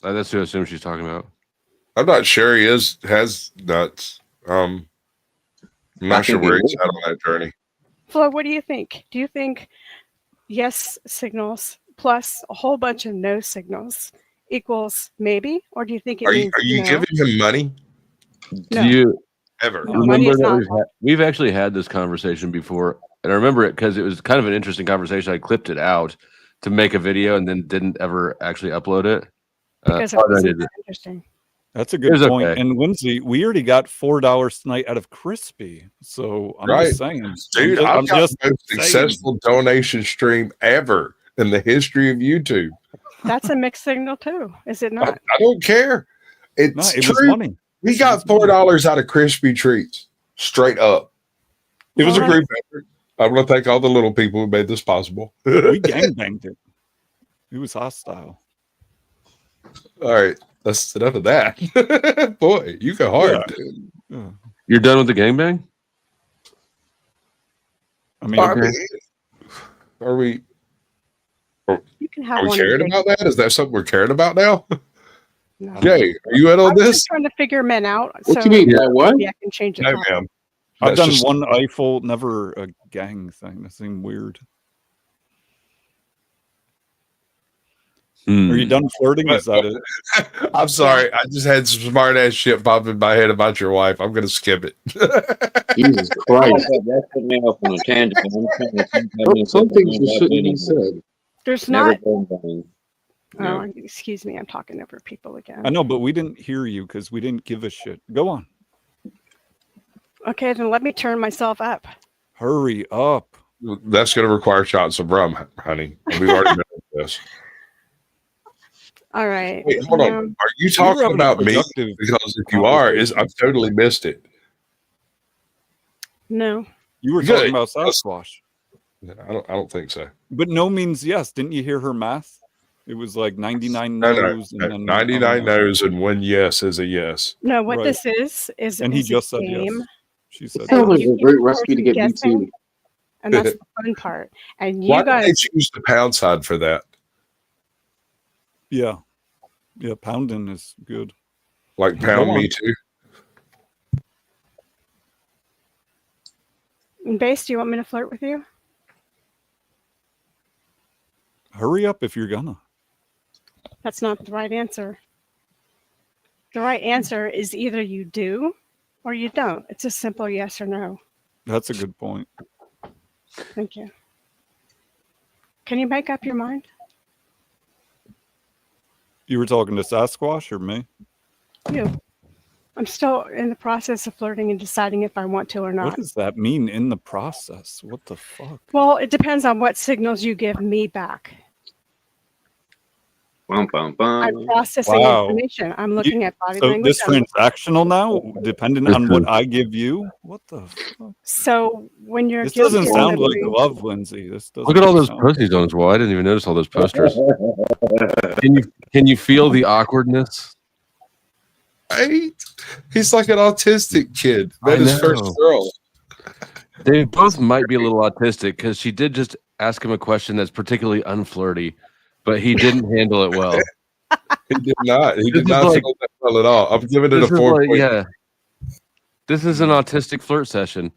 That's who I assume she's talking about. I'm not sure he has nuts. I'm not sure where he's at on that journey. Flo, what do you think? Do you think yes signals plus a whole bunch of no signals equals maybe, or do you think it Are means you no? giving him money No. Do you ever? No, money remember is that not we've actually had this conversation before, and I remember it because it was kind of an interesting conversation. I clipped it out to make a video and then didn't ever actually upload it. because it Thought I wasn't did. that interesting. That's a It good was point. okay. And Lindsay, we already got $4 tonight out of Krispy. So I'm Right. just saying. Dude, I'm I've got just the most saying. successful donation stream ever in the history of YouTube. That's a mixed signal too, is it I, not? I don't care. No, It's it was true. money. We It got was money. $4 out of Krispy treats, straight up. It was a Well, group effort. I want to thank all the little people who made this possible. We gangbanged it. It was hostile. All right, that's enough of that. Boy, you go hard. dude. Yeah. You're done with the gangbang? I mean, I mean, are we you can have are we one. caring and about that? Is that something we're caring about now? no. Jay, are you in I on was this? just trying to figure men out. What so you mean? What? maybe I can change it. No, ma'am. I've That's done just- one Eiffel, never a gang thing. That seemed weird. Are you done flirting? Is that it? I'm sorry. I just had some smart ass shit pop in my head about your wife. I'm going to skip it. Jesus Christ. That put me off on a tangent. Some things you shouldn't be said. There's Never not. been done. Oh, excuse me. I'm talking over people again. I know, but we didn't hear you because we didn't give a shit. Go on. Okay, then let me turn myself up. Hurry up. That's going to require shots of rum, honey. We've already done this. All right. Wait, hold on. Are you talking about me? Because if you are, I've totally missed it. No. You were talking about Sasquatch. I don't think so. But no means yes. Didn't you hear her math? It was like 99 no's. No. And then 99 no's and one yes is a yes. No, what this is and he just said game. yes. She said That sounds like a great recipe to get guessing, YouTube. and that's the fun part. And you Why guys did they choose the pound sign for that? Yeah. Yeah, pounding is good. Like pound me too? Base, do you want me to flirt with you? Hurry up if you're gonna. That's not the right answer. The right answer is either you do or you don't. It's a simple yes or no. That's a good point. Thank you. Can you make up your mind? You were talking to Sasquatch or me? You. I'm still in the process of flirting and deciding if I want to or not. What does that mean in the process? What the fuck? Well, it depends on what signals you give me back. Bum, bum, bum. I'm processing information. I'm looking at body language. So this transactional now, depending on what I give you? What the fuck? So when you're This doesn't sound like love, Lindsay. This doesn't. Look at all those posties on his wall. I didn't even notice all those posters. Can you feel the awkwardness? Right? He's like an autistic kid. That is first girl. They both might be a little autistic because she did just ask him a question that's particularly unflirty, but he didn't handle it well. He did not. He did not handle that well at all. I'm giving it a 4. Yeah. This is an autistic flirt session.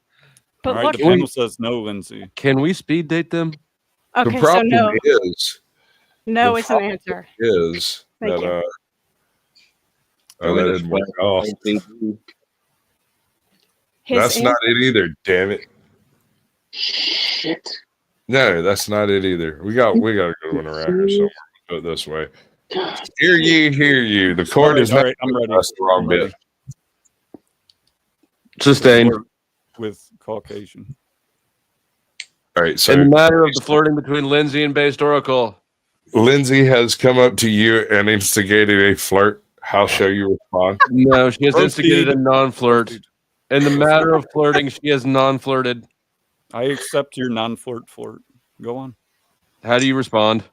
But all right, the panel says no, Lindsay. Can we speed date them? Okay, the problem so no. is no is an answer. Is Thank that you. that didn't work off. That's not it either, damn it. Shit. No, that's not it either. We got a good one around here, so do it this way. Hear you. The cord is not. Right, I'm ready. That's the wrong bit. Sustained. With Caucasian. All right, so in the matter of the flirting between Lindsay and Based Oracle, Lindsay has come up to you and instigated a flirt. How shall you respond? No, she has instigated a non-flirt. In the matter of flirting, she has non-flirted. I accept your non-flirt flirt. Go on. How do you respond?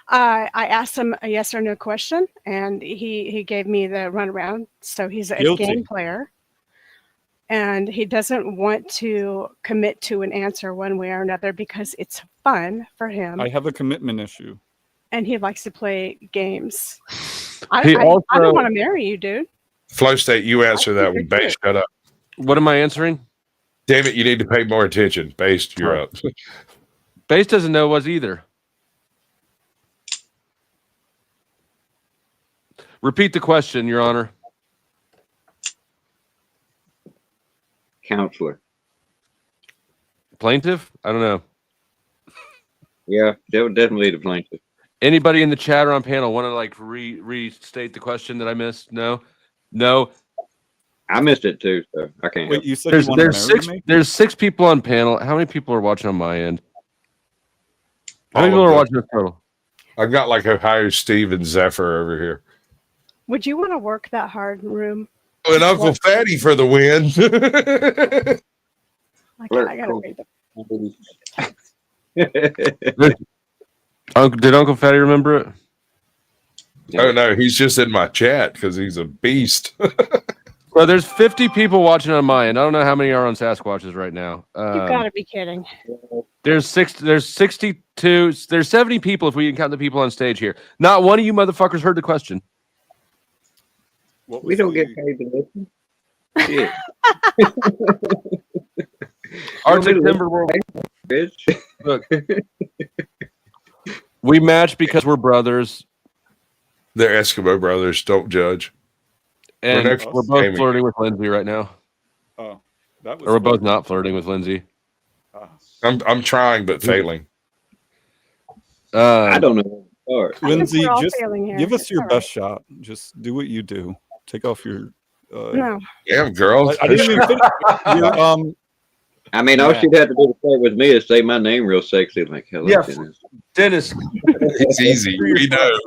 I asked him a yes or no question, and he gave me the runaround. So he's a game player, and he doesn't want to commit to an answer one way or another because it's fun for him. I have a commitment issue. And he likes to play games. I don't want to marry you, dude. Flow State, you answer that one. Base, shut up. What am I answering? Damn it, you need to pay more attention. Base, you're up. Base doesn't know what's either. Repeat the question, Your Honor. Counselor. Plaintiff? I don't know. Yeah, that would definitely be the plaintiff. Anybody in the chat or on panel want to like restate the question that I missed? No? I missed it too, so I can't. Wait, you said there's 6 people on panel. How many people are watching on my end? How many people are watching this total? I've got like Ohio Steve and Zephyr over here. Would you want to work that hard room? And Uncle Fatty for the win. I gotta read Did Uncle Fatty remember it? Oh no, he's just in my chat because he's a beast. Well, there's 50 people watching on my end. I don't know how many are on Sasquatches right now. You gotta be kidding. There's 62. There's 70 people if we can count the people on stage here. Not one of you motherfuckers heard the question. We don't get paid to listen. Shit. Arctic Timberwolf. Bitch. Look. We match because we're brothers. They're Eskimo brothers. Don't judge. And we're both flirting with Lindsay right now. Oh, that was. Or we're both not flirting with Lindsay. I'm trying but failing. I don't know. Lindsay, we're all just failing here. give us It's your all best shot. Just do what you do. Take off your. No. Damn, girl. I didn't even finish. Your, I mean, all she'd have to do to flirt with me is say my name real sexy, like hello, Yeah, Dennis. Dennis. It's easy. We know.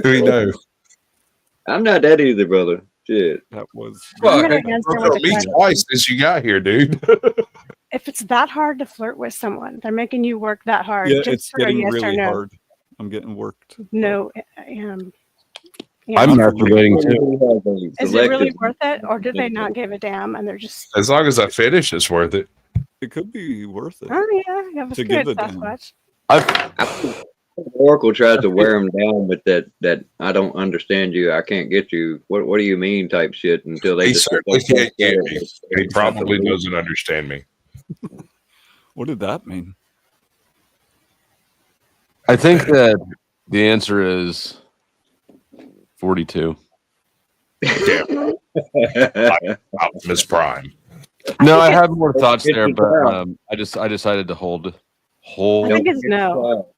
We know. I'm not that either, brother. Shit. That was. I'm gonna answer with a Me question. twice since you got here, dude. If it's that hard to flirt with someone, they're making you work that hard. Yeah, just it's for a getting yes or really no. hard. I'm getting worked. No, I'm masturbating too. Is it really worth it, or do they not give a damn and they're just? As long as I finish, it's worth it. It could be worth it. Oh yeah, that was To good, give a damn. Sasquatch. Oracle tries to wear him down with that I don't understand you, I can't get you. What do you mean type shit until they He just certainly can't get me. And he probably doesn't understand me. What did that mean? I think that the answer is 42. Damn. Optimus Prime. No, I have more thoughts there, but I decided to hold. I think it's no.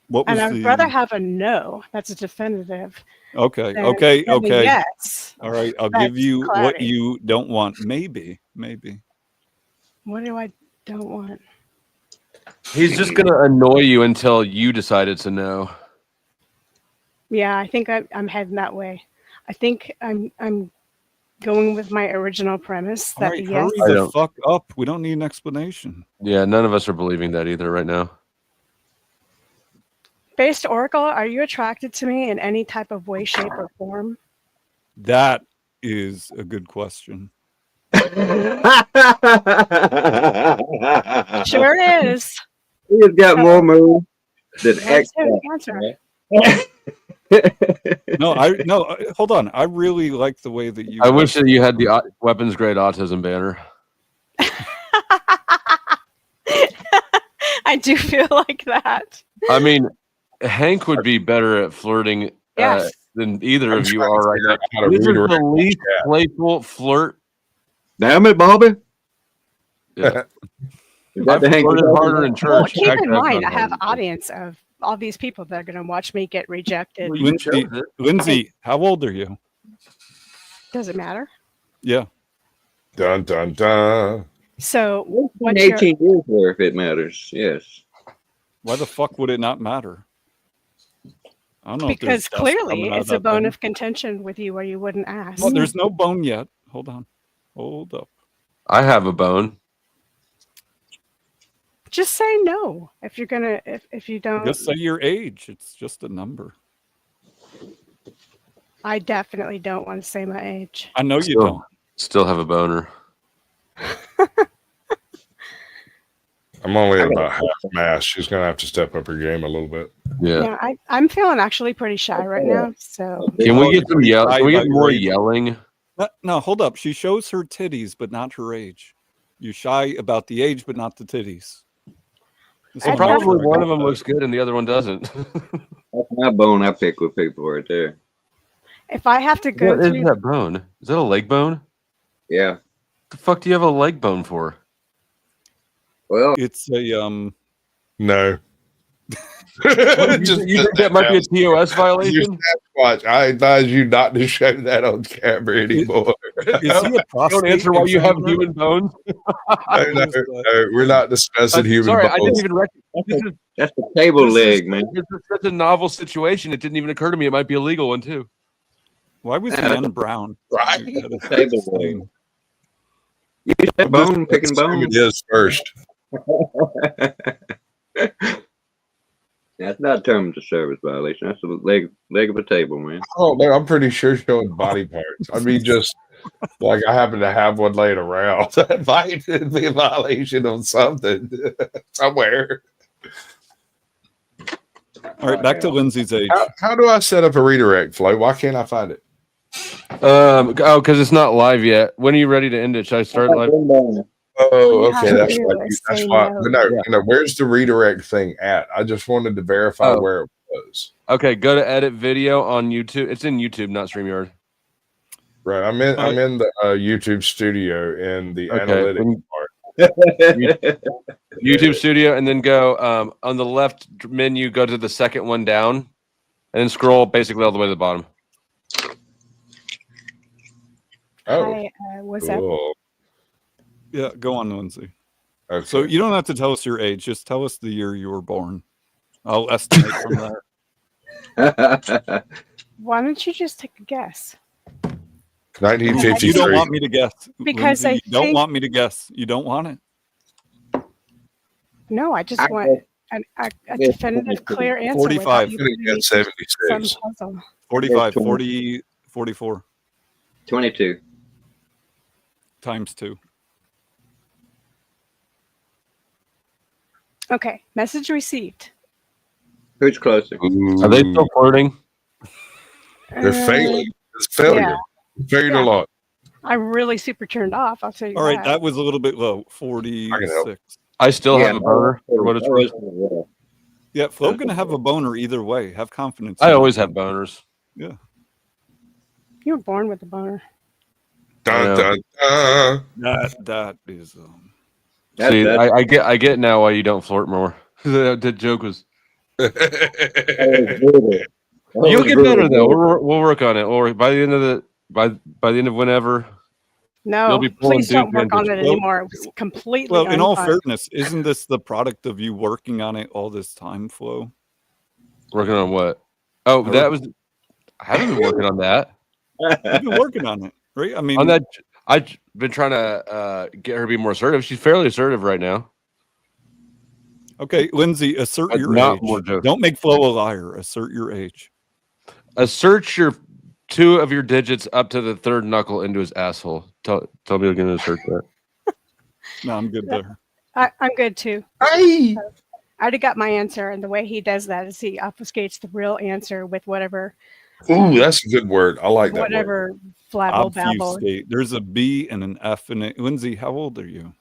What was And I'd the? rather have a no that's a definitive. Okay, than- okay, than a okay. Yes. All right, I'll That's give you what clarity. you don't want. Maybe. What do I don't want? He's just gonna annoy you until you decide it's a no. Yeah, I think I'm heading that way. I think I'm going with my original premise All that right, the yes. hurry the fuck up. We don't need an explanation. Yeah, none of us are believing that either right now. Based Oracle, are you attracted to me in any type of way, shape, or form? That is a good question. Sure is. He's got more moves than That's X. the answer. No, hold on. I really like the way that you. I wish that you had the weapons grade autism banner. I do feel like that. I mean, Hank would be better at flirting Yes. than either I'm of you trying to are right figure now. out how to This is redirect the the least chat. playful flirt. Damn it, Bobby. Yeah. Is that the I've Hank flirted you're harder talking in about? Well, church. keep in Actually, mind, I I've have not an audience of all these people that are going to watch me get rejected. Well, you chose it. Lindsay, how old are you? Does it matter? Yeah. Dun dun dun. So, what's your, 18 years there if it matters. Yes. Why the fuck would it not matter? I don't know. if because there's dust clearly coming out it's of a that bone thing. of contention with you where you wouldn't ask. Well, there's no bone yet. Hold on. Hold up. I have a bone. Just say no if you're gonna if you don't. Just say your age. It's just a number. I definitely don't want to say my age. I know you Still- don't. Still have a boner. I'm only at about half mast. She's gonna have to step up her game a little bit. Yeah. Yeah, I'm feeling actually pretty shy right now. So Can we get some yell? Can we get By more grade. yelling? No, hold up. She shows her titties, but not her age. You're shy about the age, but not the titties. This I is Probably what I'm one of talking them looks good and the other one doesn't. That's my bone I pick with people right there. if I have to go What is through, that bone? Is that a leg bone? Yeah. The fuck do you have a leg bone for? Well, It's a No. You think that might be a TOS violation? Watch. I advise you not to show that on camera anymore. Is he a prostate? Don't answer why you have examiner? human bones. No, we're not discussing human Sorry, I didn't bones. even recognize. that's the table leg, man. This is such a novel situation. It didn't even occur to me. It might be a legal one too. Why was the end brown? Right. That is Table insane. leg. You said bone, picking bone. It is first. That's not terms of service violation. That's a leg of a table, man. Oh no, I'm pretty sure showing body parts. I mean, just like I happen to have one laying around. That might be a violation of something somewhere. All right, back to Lindsay's age. How do I set up a redirect, Flo? Why can't I find it? Because it's not live yet. When are you ready to end it? Should I start live? Oh, you okay. have That's to right. That's say why. no. But no, where's the redirect thing at? I just wanted to verify where it was. Okay, go to edit video on YouTube. It's in YouTube, not StreamYard. Right. I'm in the YouTube studio in the Okay, analytics part. YouTube studio, and then go on the left menu, go to the second one down, and then scroll basically all the way to the bottom. Oh, Hi, what's up? cool. Yeah, go on, Lindsay. Okay. So you don't have to tell us your age. Just tell us the year you were born. I'll estimate from there. Why don't you just take a guess? 1953. You don't want me to guess. Because Lindsay, you don't think- want me to guess. You don't want it. No, I just want a definitive, clear answer. 45. without you putting 76. some puzzle. 45, 40, 44 22. times 2. Okay, message received. Who's closer? Are they still flirting? They're failing. It's failure. yeah. Failed Yeah. a lot. I'm really super turned off. I'll tell you. All right, that. that was a little bit low. I can 46. help. I still have a boner. For what it's worth. Yeah, Flo's gonna have a boner either way. Have confidence. I in always it. have boners. Yeah. You were born with a boner. Dun, dun, dun. That is. See, I get now why you don't flirt more. The joke was. You'll get better though. We'll work on it. Or by the end of by the end of whenever. No, You'll be pulling please don't Duke work on into- it anymore. It was completely. Well, in all unfun. fairness, isn't this the product of you working on it all this time, Flo? Working on what? Oh, that was. I haven't been working on that. You've been working on it, right? I mean, On that, I've been trying to get her to be more assertive. She's fairly assertive right now. okay, Lindsay, assert But your not age. more jokes. Don't make Flo a liar. Assert your age. Assert your 2 of your digits up to the 3rd knuckle into his asshole. Tell me you're going to assert that. No, I'm good there. I'm good too. I already got my answer, and the way he does that is he obfuscates the real answer with whatever Ooh, that's a good word. I like that word. whatever flabble babble. Obfuscate. There's a B and an F in it. Lindsay, how old are you?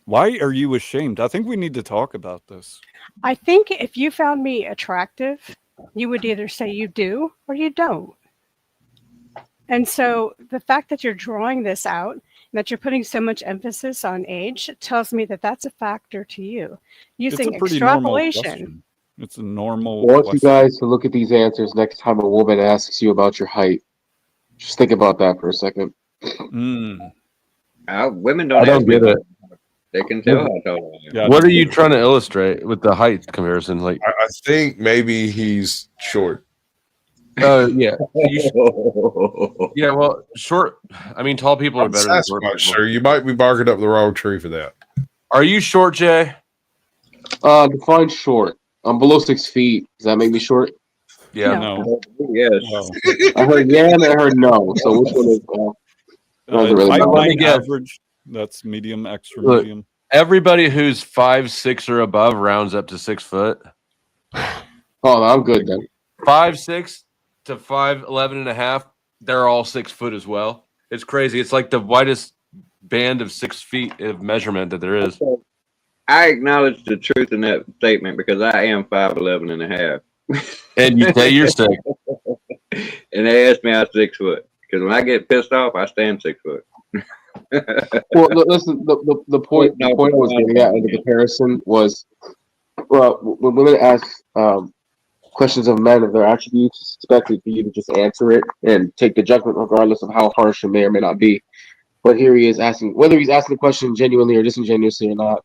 Why are you ashamed? I think we need to talk about this. I think if you found me attractive, you would either say you do or you don't. And so the fact that you're drawing this out, and that you're putting so much emphasis on age, tells me that that's a factor to you. Using It's a pretty normal extrapolation. question. It's a normal I want you question. guys to look at these answers next time a woman asks you about your height. Just think about that for a second. Mm. Women don't. I don't ask me get it. They can tell how tall I am. Yeah, What are you trying to illustrate with the height comparison? Like, I think maybe he's short. yeah, yeah. Well, short. I mean, tall people are better than That's short much, people. sir. You might be barking up the wrong tree for that. Are you short, Jay? Define short. I'm below 6 feet. Does that make me short? Yeah. No. Yes. No. I heard yeah and I heard no. So which one is doesn't really matter. Height Yeah. average. That's medium, extra Look. medium. Everybody who's 5'6" or above rounds up to 6 foot. Oh, I'm good then. 5'6" to 5'11" and a half. They're all 6 foot as well. It's crazy. It's like the widest band of 6 feet of measurement that there is. I acknowledge the truth in that statement because I am 5'11" and a half. And you say you're sick. And they asked me out 6 foot. Because when I get pissed off, I stand 6 foot. Well, listen. The point I was getting at in the comparison was, well, when women ask questions of men of their attributes, it's expected for you to just answer it and take the judgment regardless of how harsh it may or may not be. But here he is asking, whether he's asking the question genuinely or disingenuously or not,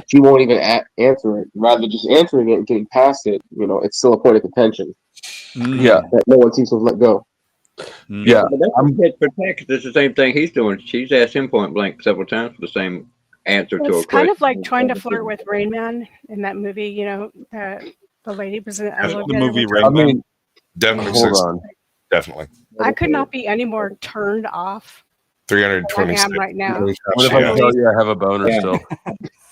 she won't even answer it. Rather than just answering it and getting past it, it's still a point of contention Yeah. that no one seems to have let go. Yeah. But that's what Catch for Text. It's the same thing he's doing. She's asked him point blank several times for the same answer to a It's question. kind of like trying to flirt with Rain Man in that movie. The lady was in the The elevator. movie with- Rain I Man. mean, Definitely hold 6. on. Definitely. I could not be any more turned off than I 326. am right now. What if I Yeah. tell you I have a boner Yeah. still?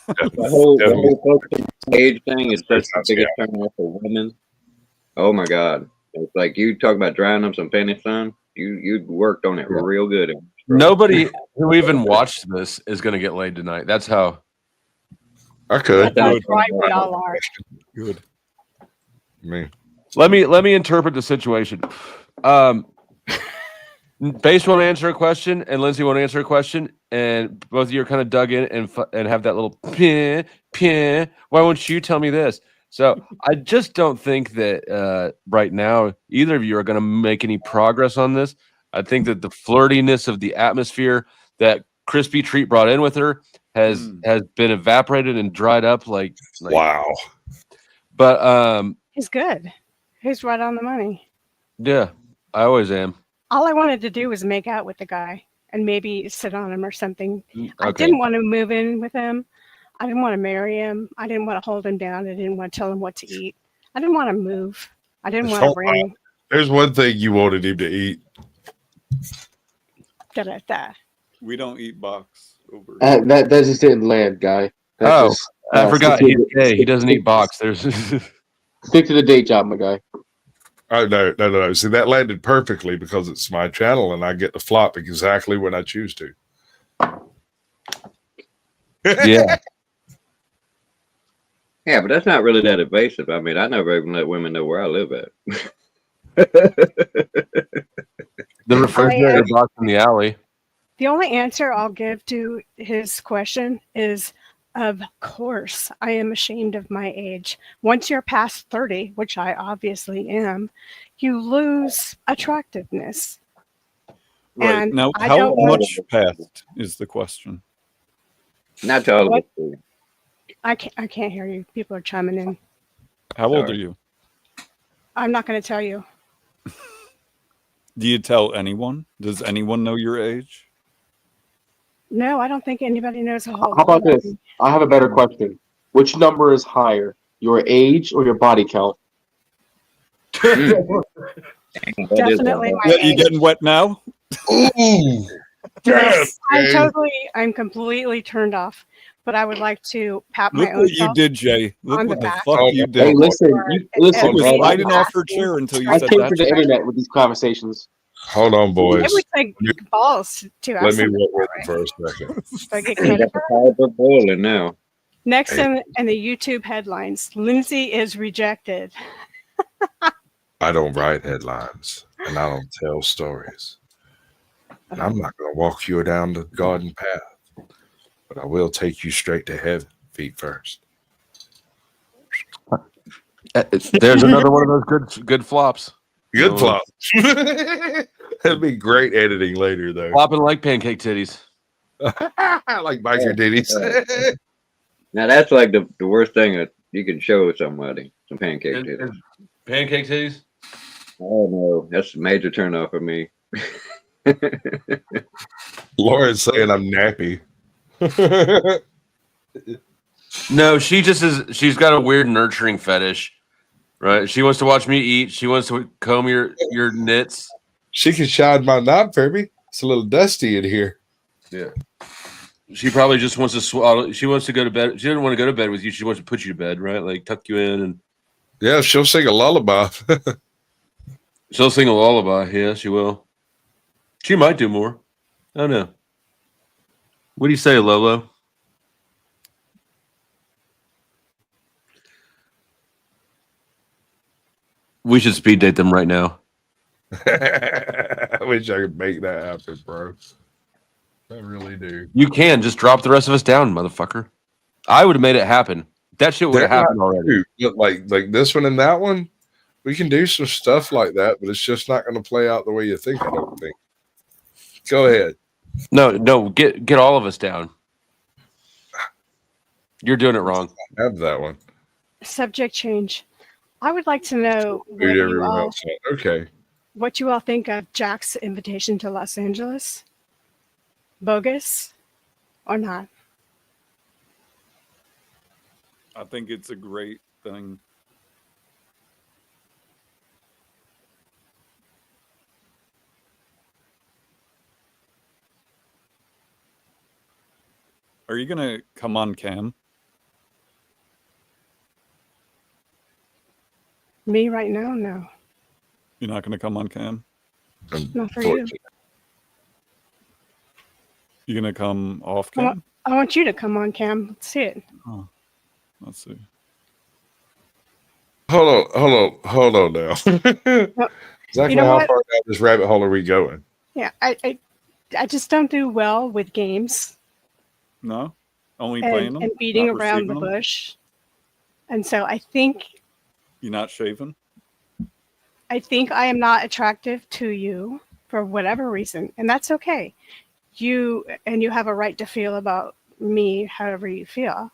The whole Definitely. focus age thing is such the Yeah. biggest turn off for women. Oh my God. It's like you talk about drying up some pennies, son. You worked on it Yeah. real good. Nobody who even watched this is going to get laid tonight. That's how. I could. That's right, we all are. Good. Me. Let me interpret the situation. Base won't answer a question, and Lindsay won't answer a question, and both of you are kind of dug in and have that little pin. Why won't you tell me this? So I just don't think that right now either of you are going to make any progress on this. I think that the flirtiness of the atmosphere that Krispy Treat brought in with her has been evaporated and dried up. Like wow. But he's good. He's right on the money. Yeah, I always am. All I wanted to do was make out with the guy and maybe sit on him or something. Okay. I didn't want to move in with him. I didn't want to marry him. I didn't want to hold him down. I didn't want to tell him what to eat. I didn't want to move. I didn't want to bring. There's one thing you wanted him to eat. Da-da-da. We don't eat box over. That just didn't land, guy. I forgot he's gay. He doesn't eat box. There's stick to the day job, my guy. Oh no. See, that landed perfectly because it's my channel and I get to flop exactly when I choose to. Yeah. Yeah, but that's not really that invasive. I mean, I never even let women know where I live at. The refrigerator box in the alley. The only answer I'll give to his question is, of course, I am ashamed of my age. Once you're past 30, which I obviously am, you lose attractiveness. Right. And Now, I how don't much past is the question? Not to all of us. I can't hear you. People are chiming in. How old are you? I'm not going to tell you. Do you tell anyone? Does anyone know your age? No, I don't think anybody knows a whole How about this? I have a better question. Which number is higher, your age or your body count? Definitely my Yeah, age. you getting wet now? Yes, I'm completely turned off. But I would like to pat my Look own what you self did, Jay. Look on what the the back. fuck you did. Hey, listen, listen, I was man. sliding off her chair until you I said came that. to the internet with these conversations. Hold on, boys. It would take balls to have Let me something work that with way. it for a second. So I get You got the fiber boiling now. Next in the YouTube headlines, Lindsay is rejected. I don't write headlines and I don't tell stories. And I'm not going to walk you down the garden path, but I will take you straight to heaven, feet first. There's another one of those good flops. Good flop. That'd be great editing later, though. Flopping like pancake titties. Like biker titties. Now that's like the worst thing that you can show somebody. Some pancake titties. Pancake titties? Oh no, that's a major turn off for me. Lauren's saying I'm nappy. No, she just is. She's got a weird nurturing fetish, right? She wants to watch me eat. She wants to comb your knits. She can shine my knob for me. It's a little dusty in here. Yeah. She probably just wants to swallow. She wants to go to bed. She doesn't want to go to bed with you. She wants to put you to bed, right? Like tuck you in and. Yeah, she'll sing a lullaby. She'll sing a lullaby. Yeah, she will. She might do more. I don't know. What do you say, Lolo? We should speed date them right now. I wish I could make that happen, bro. I really do. You can just drop the rest of us down, motherfucker. I would have made it happen. That shit would have happened already. Like this one and that one, we can do some stuff like that, but it's just not going to play out the way you think. I don't think. Go ahead. No, get all of us down. You're doing it wrong. I have that one. Subject change. I would like to know Dude, everyone else. Okay. what you all think of Jack's invitation to Los Angeles. Bogus or not? I think it's a great thing. Are you going to come on cam? Me right now? No. You're not going to come on cam? Not for you. You gonna come off I cam? want you to come on cam. Let's see it. Oh, let's see. Hold on now. Exactly know how what? far down this rabbit hole are we going? Yeah, I just don't do well with games No, only playing them and beating not around the receiving them? bush. And so I think You're not shaving. I am not attractive to you for whatever reason, and that's okay. You have a right to feel about me however you feel.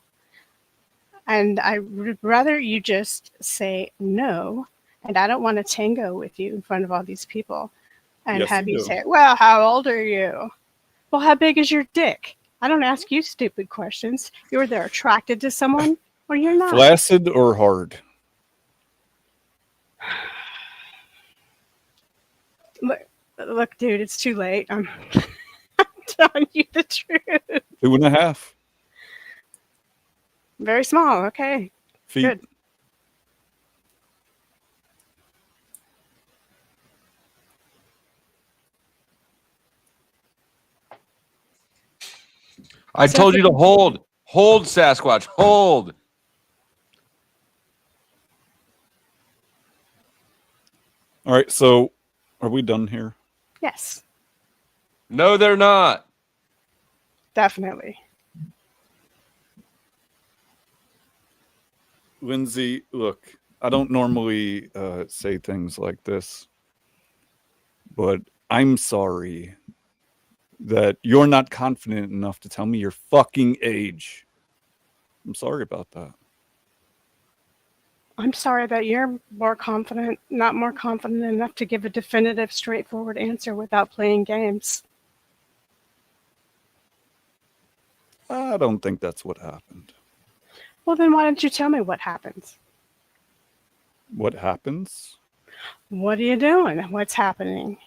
And I would rather you just say no, and I don't want to tango with you in front of all these people and Yes, have you you do. say, well, how old are you? Well, how big is your dick? I don't ask you stupid questions. You're either attracted to someone or you're not. Flaccid or hard? Look, dude, it's too late. I'm telling you the truth. 2.5 Very small. Okay. feet. Good. I told you to hold. Hold, Sasquatch. Hold. All right, so are we done here? Yes, No, they're not. definitely. Lindsay, look, I don't normally say things like this, but I'm sorry that you're not confident enough to tell me your fucking age. I'm sorry about that. I'm sorry that you're not more confident enough to give a definitive, straightforward answer without playing games. I don't think that's what happened. Well, then why don't you tell me what happens? What happens? What are you doing? What's happening?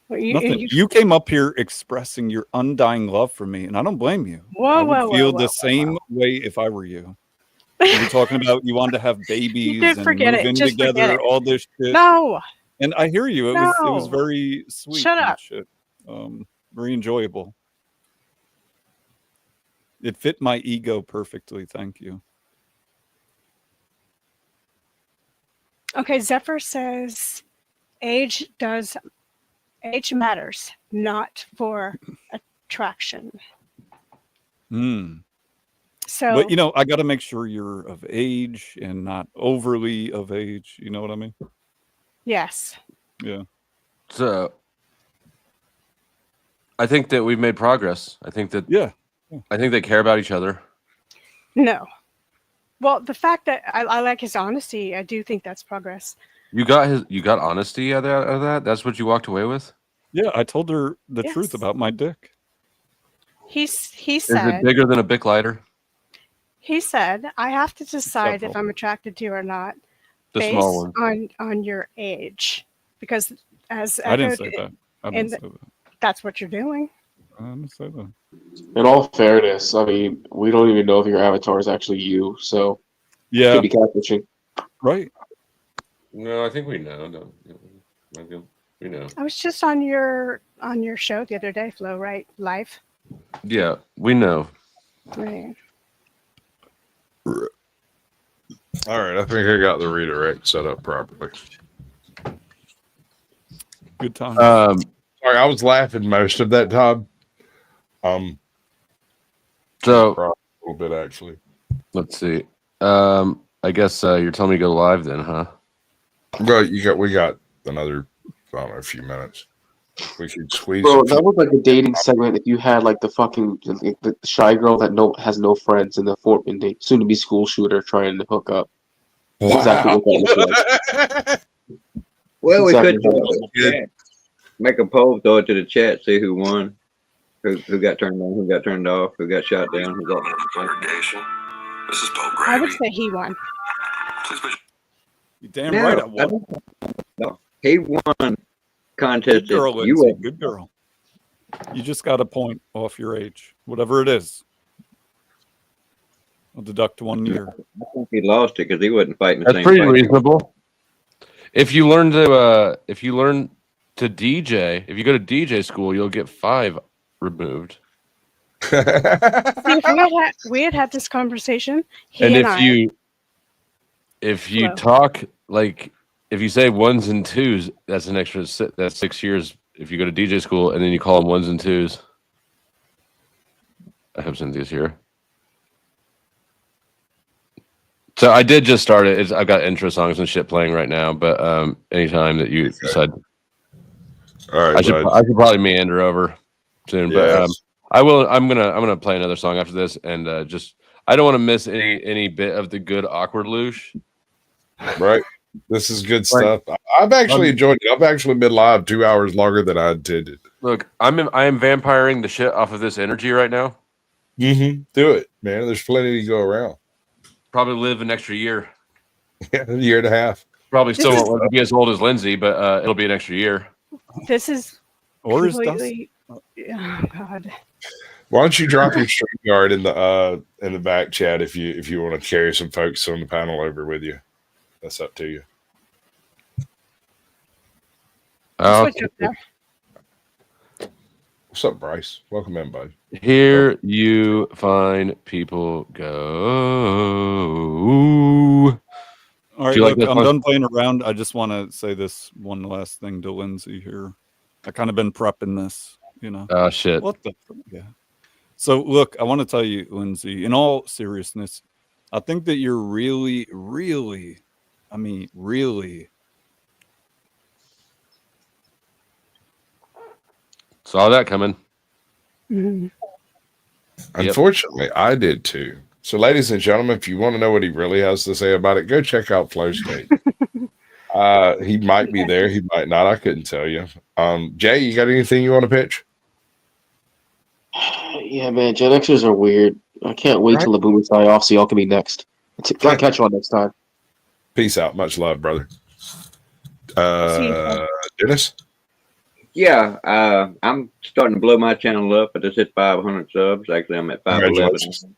Well, Nothing. You came up here expressing your undying love for me, and I don't blame you. I would feel the same way if I were you. You were talking about you wanted to have babies and move in together, all this shit. No. And I hear you. It was No. very sweet. Shut and up. shit. Very enjoyable. It fit my ego perfectly. Thank you. Okay, Zephyr says age matters, not for attraction. So, But you know, I got to make sure you're of age and not overly of age. You know what I mean? yes. Yeah. So I think that we've made progress. I think that I think they care about each other. No. Well, the fact that I like his honesty, I do think that's progress. You got honesty out of that? That's what you walked away with? Yeah, I told her the truth about my dick. He Is said it bigger than a Bic lighter? He said, I have to decide if I'm attracted to you or not The based small one. on your age. Because as I didn't say that. I didn't say that. That's what you're doing. I didn't say that. In all fairness, I mean, we don't even know if your avatar is actually you, so yeah, could be catfishing. Right. No, I think we know. No, we know. I was just on your show the other day, Flo, right? Live. Yeah, we know. Right. All right, I think I got the redirect set up properly. Good time. Sorry, I was laughing most of that time. So a little bit actually. Let's see. I guess you're telling me to go live then, huh? Well, we got another, I don't know, a few minutes. We should squeeze. Bro, that was like a dating segment. If you had like the fucking the shy girl that has no friends and the soon to be school shooter trying to hook up. Wow. Exactly what that was like. Well, Exactly we could make a poll, throw it to the chat, see who won, who got turned on, who got turned off, who got shot down, who got. I would say he won. You damn right I won. No, he won contest. Good girl, Lindsay. Good girl. You just got a point off your age, whatever it is. I'll deduct 1 year. I think he lost it because he wasn't fighting the That's same pretty fight. reasonable. If you learn to DJ, if you go to DJ school, you'll get 5 removed. See, if we had this conversation, And if you Hello. talk like if you say ones and twos, that's an extra that's 6 years. If you go to DJ school and then you call them ones and twos. I hope Cynthia's here. So I did just start it. I've got intro songs and shit playing right now, but anytime that you decide, all right, I should probably meander over soon. Yes. But I will. I'm gonna play another song after this, and just I don't want to miss any bit of the good awkward loosh. Right. This is good stuff. I've actually enjoyed it. I've actually been live 2 hours longer than I intended. Look, I am vampiring the shit off of this energy right now. Mm-hmm. Do it, man. There's plenty to go around. Probably live an extra year. Yeah, a year and a half. Probably still won't be as old as Lindsay, but it'll be an extra year. This is or completely. Oh God. Why don't you drop your StreamYard in the back chat if you want to carry some folks on the panel over with you? That's up to you. What's up, Bryce? Welcome in, bud. Here you find people go. All right, look, I'm done playing around. I just want to say this one last thing to Lindsay here. I kind of been prepping this, you know. Oh shit. What the? Yeah. So look, I want to tell you, Lindsay, in all seriousness, I think that you're really, really, I mean, really. Saw that coming. Mm-hmm. Unfortunately, I did too. So, ladies and gentlemen, if you want to know what he really has to say about it, go check out Flow State. He might be there, he might not. I couldn't tell you. Jay, you got anything you want to pitch? Yeah, man, Gen Xers are weird. I can't wait till the boomers die off so y'all can be next. I'll catch you on next time. Peace out. Much love, brother. Dennis? Yeah, I'm starting to blow my channel up. I just hit 500 subs. Actually, I'm at 511.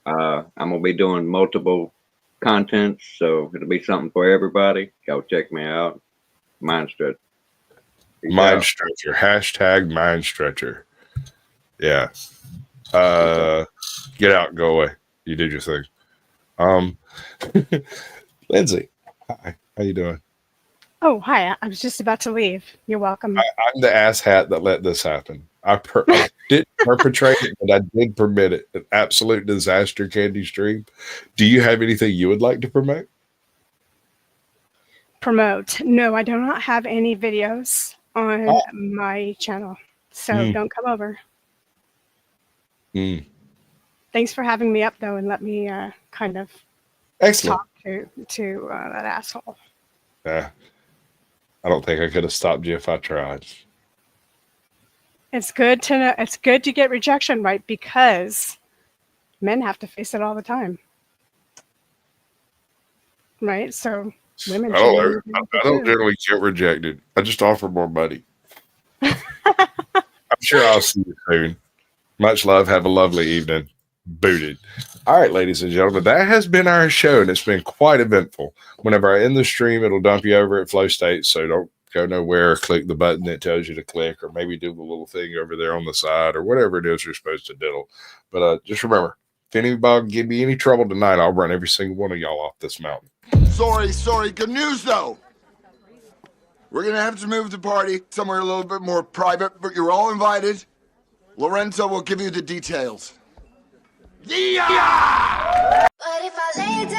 I'm going to be doing multiple contents, so it'll be something for everybody. Go check me out. Mind Stretcher. Mind Stretcher. Hashtag Mind Stretcher. Yeah. Get out and go away. You did your thing. Lindsay, hi. How you doing? Oh, hi. I was just about to leave. You're welcome. I'm the asshat that let this happen. I didn't perpetrate it, but I did permit it. An absolute disaster candy stream. Do you have anything you would like to promote? Promote? No, I do not have any videos on my channel. So don't come over. Thanks for having me up, though, and let me kind of talk to that asshole. I don't think I could have stopped you if I tried. It's good to know. It's good to get rejection, right? Because men have to face it all the time, right? So women. I don't generally get rejected. I just offer more money. I'm sure I'll see you soon. Much love. Have a lovely evening. Booted. All right, ladies and gentlemen, that has been our show, and it's been quite eventful. Whenever I end the stream, it'll dump you over at Flow State, so don't go nowhere. Click the button that tells you to click, or maybe do the little thing over there on the side, or whatever it is you're supposed to diddle. But just remember, if anybody give me any trouble tonight, I'll run every single one of y'all off this mountain. Sorry. Good news, though. We're going to have to move the party somewhere a little bit more private, but you're all invited. Lorenzo will give you the details. Yeah! But if I lay down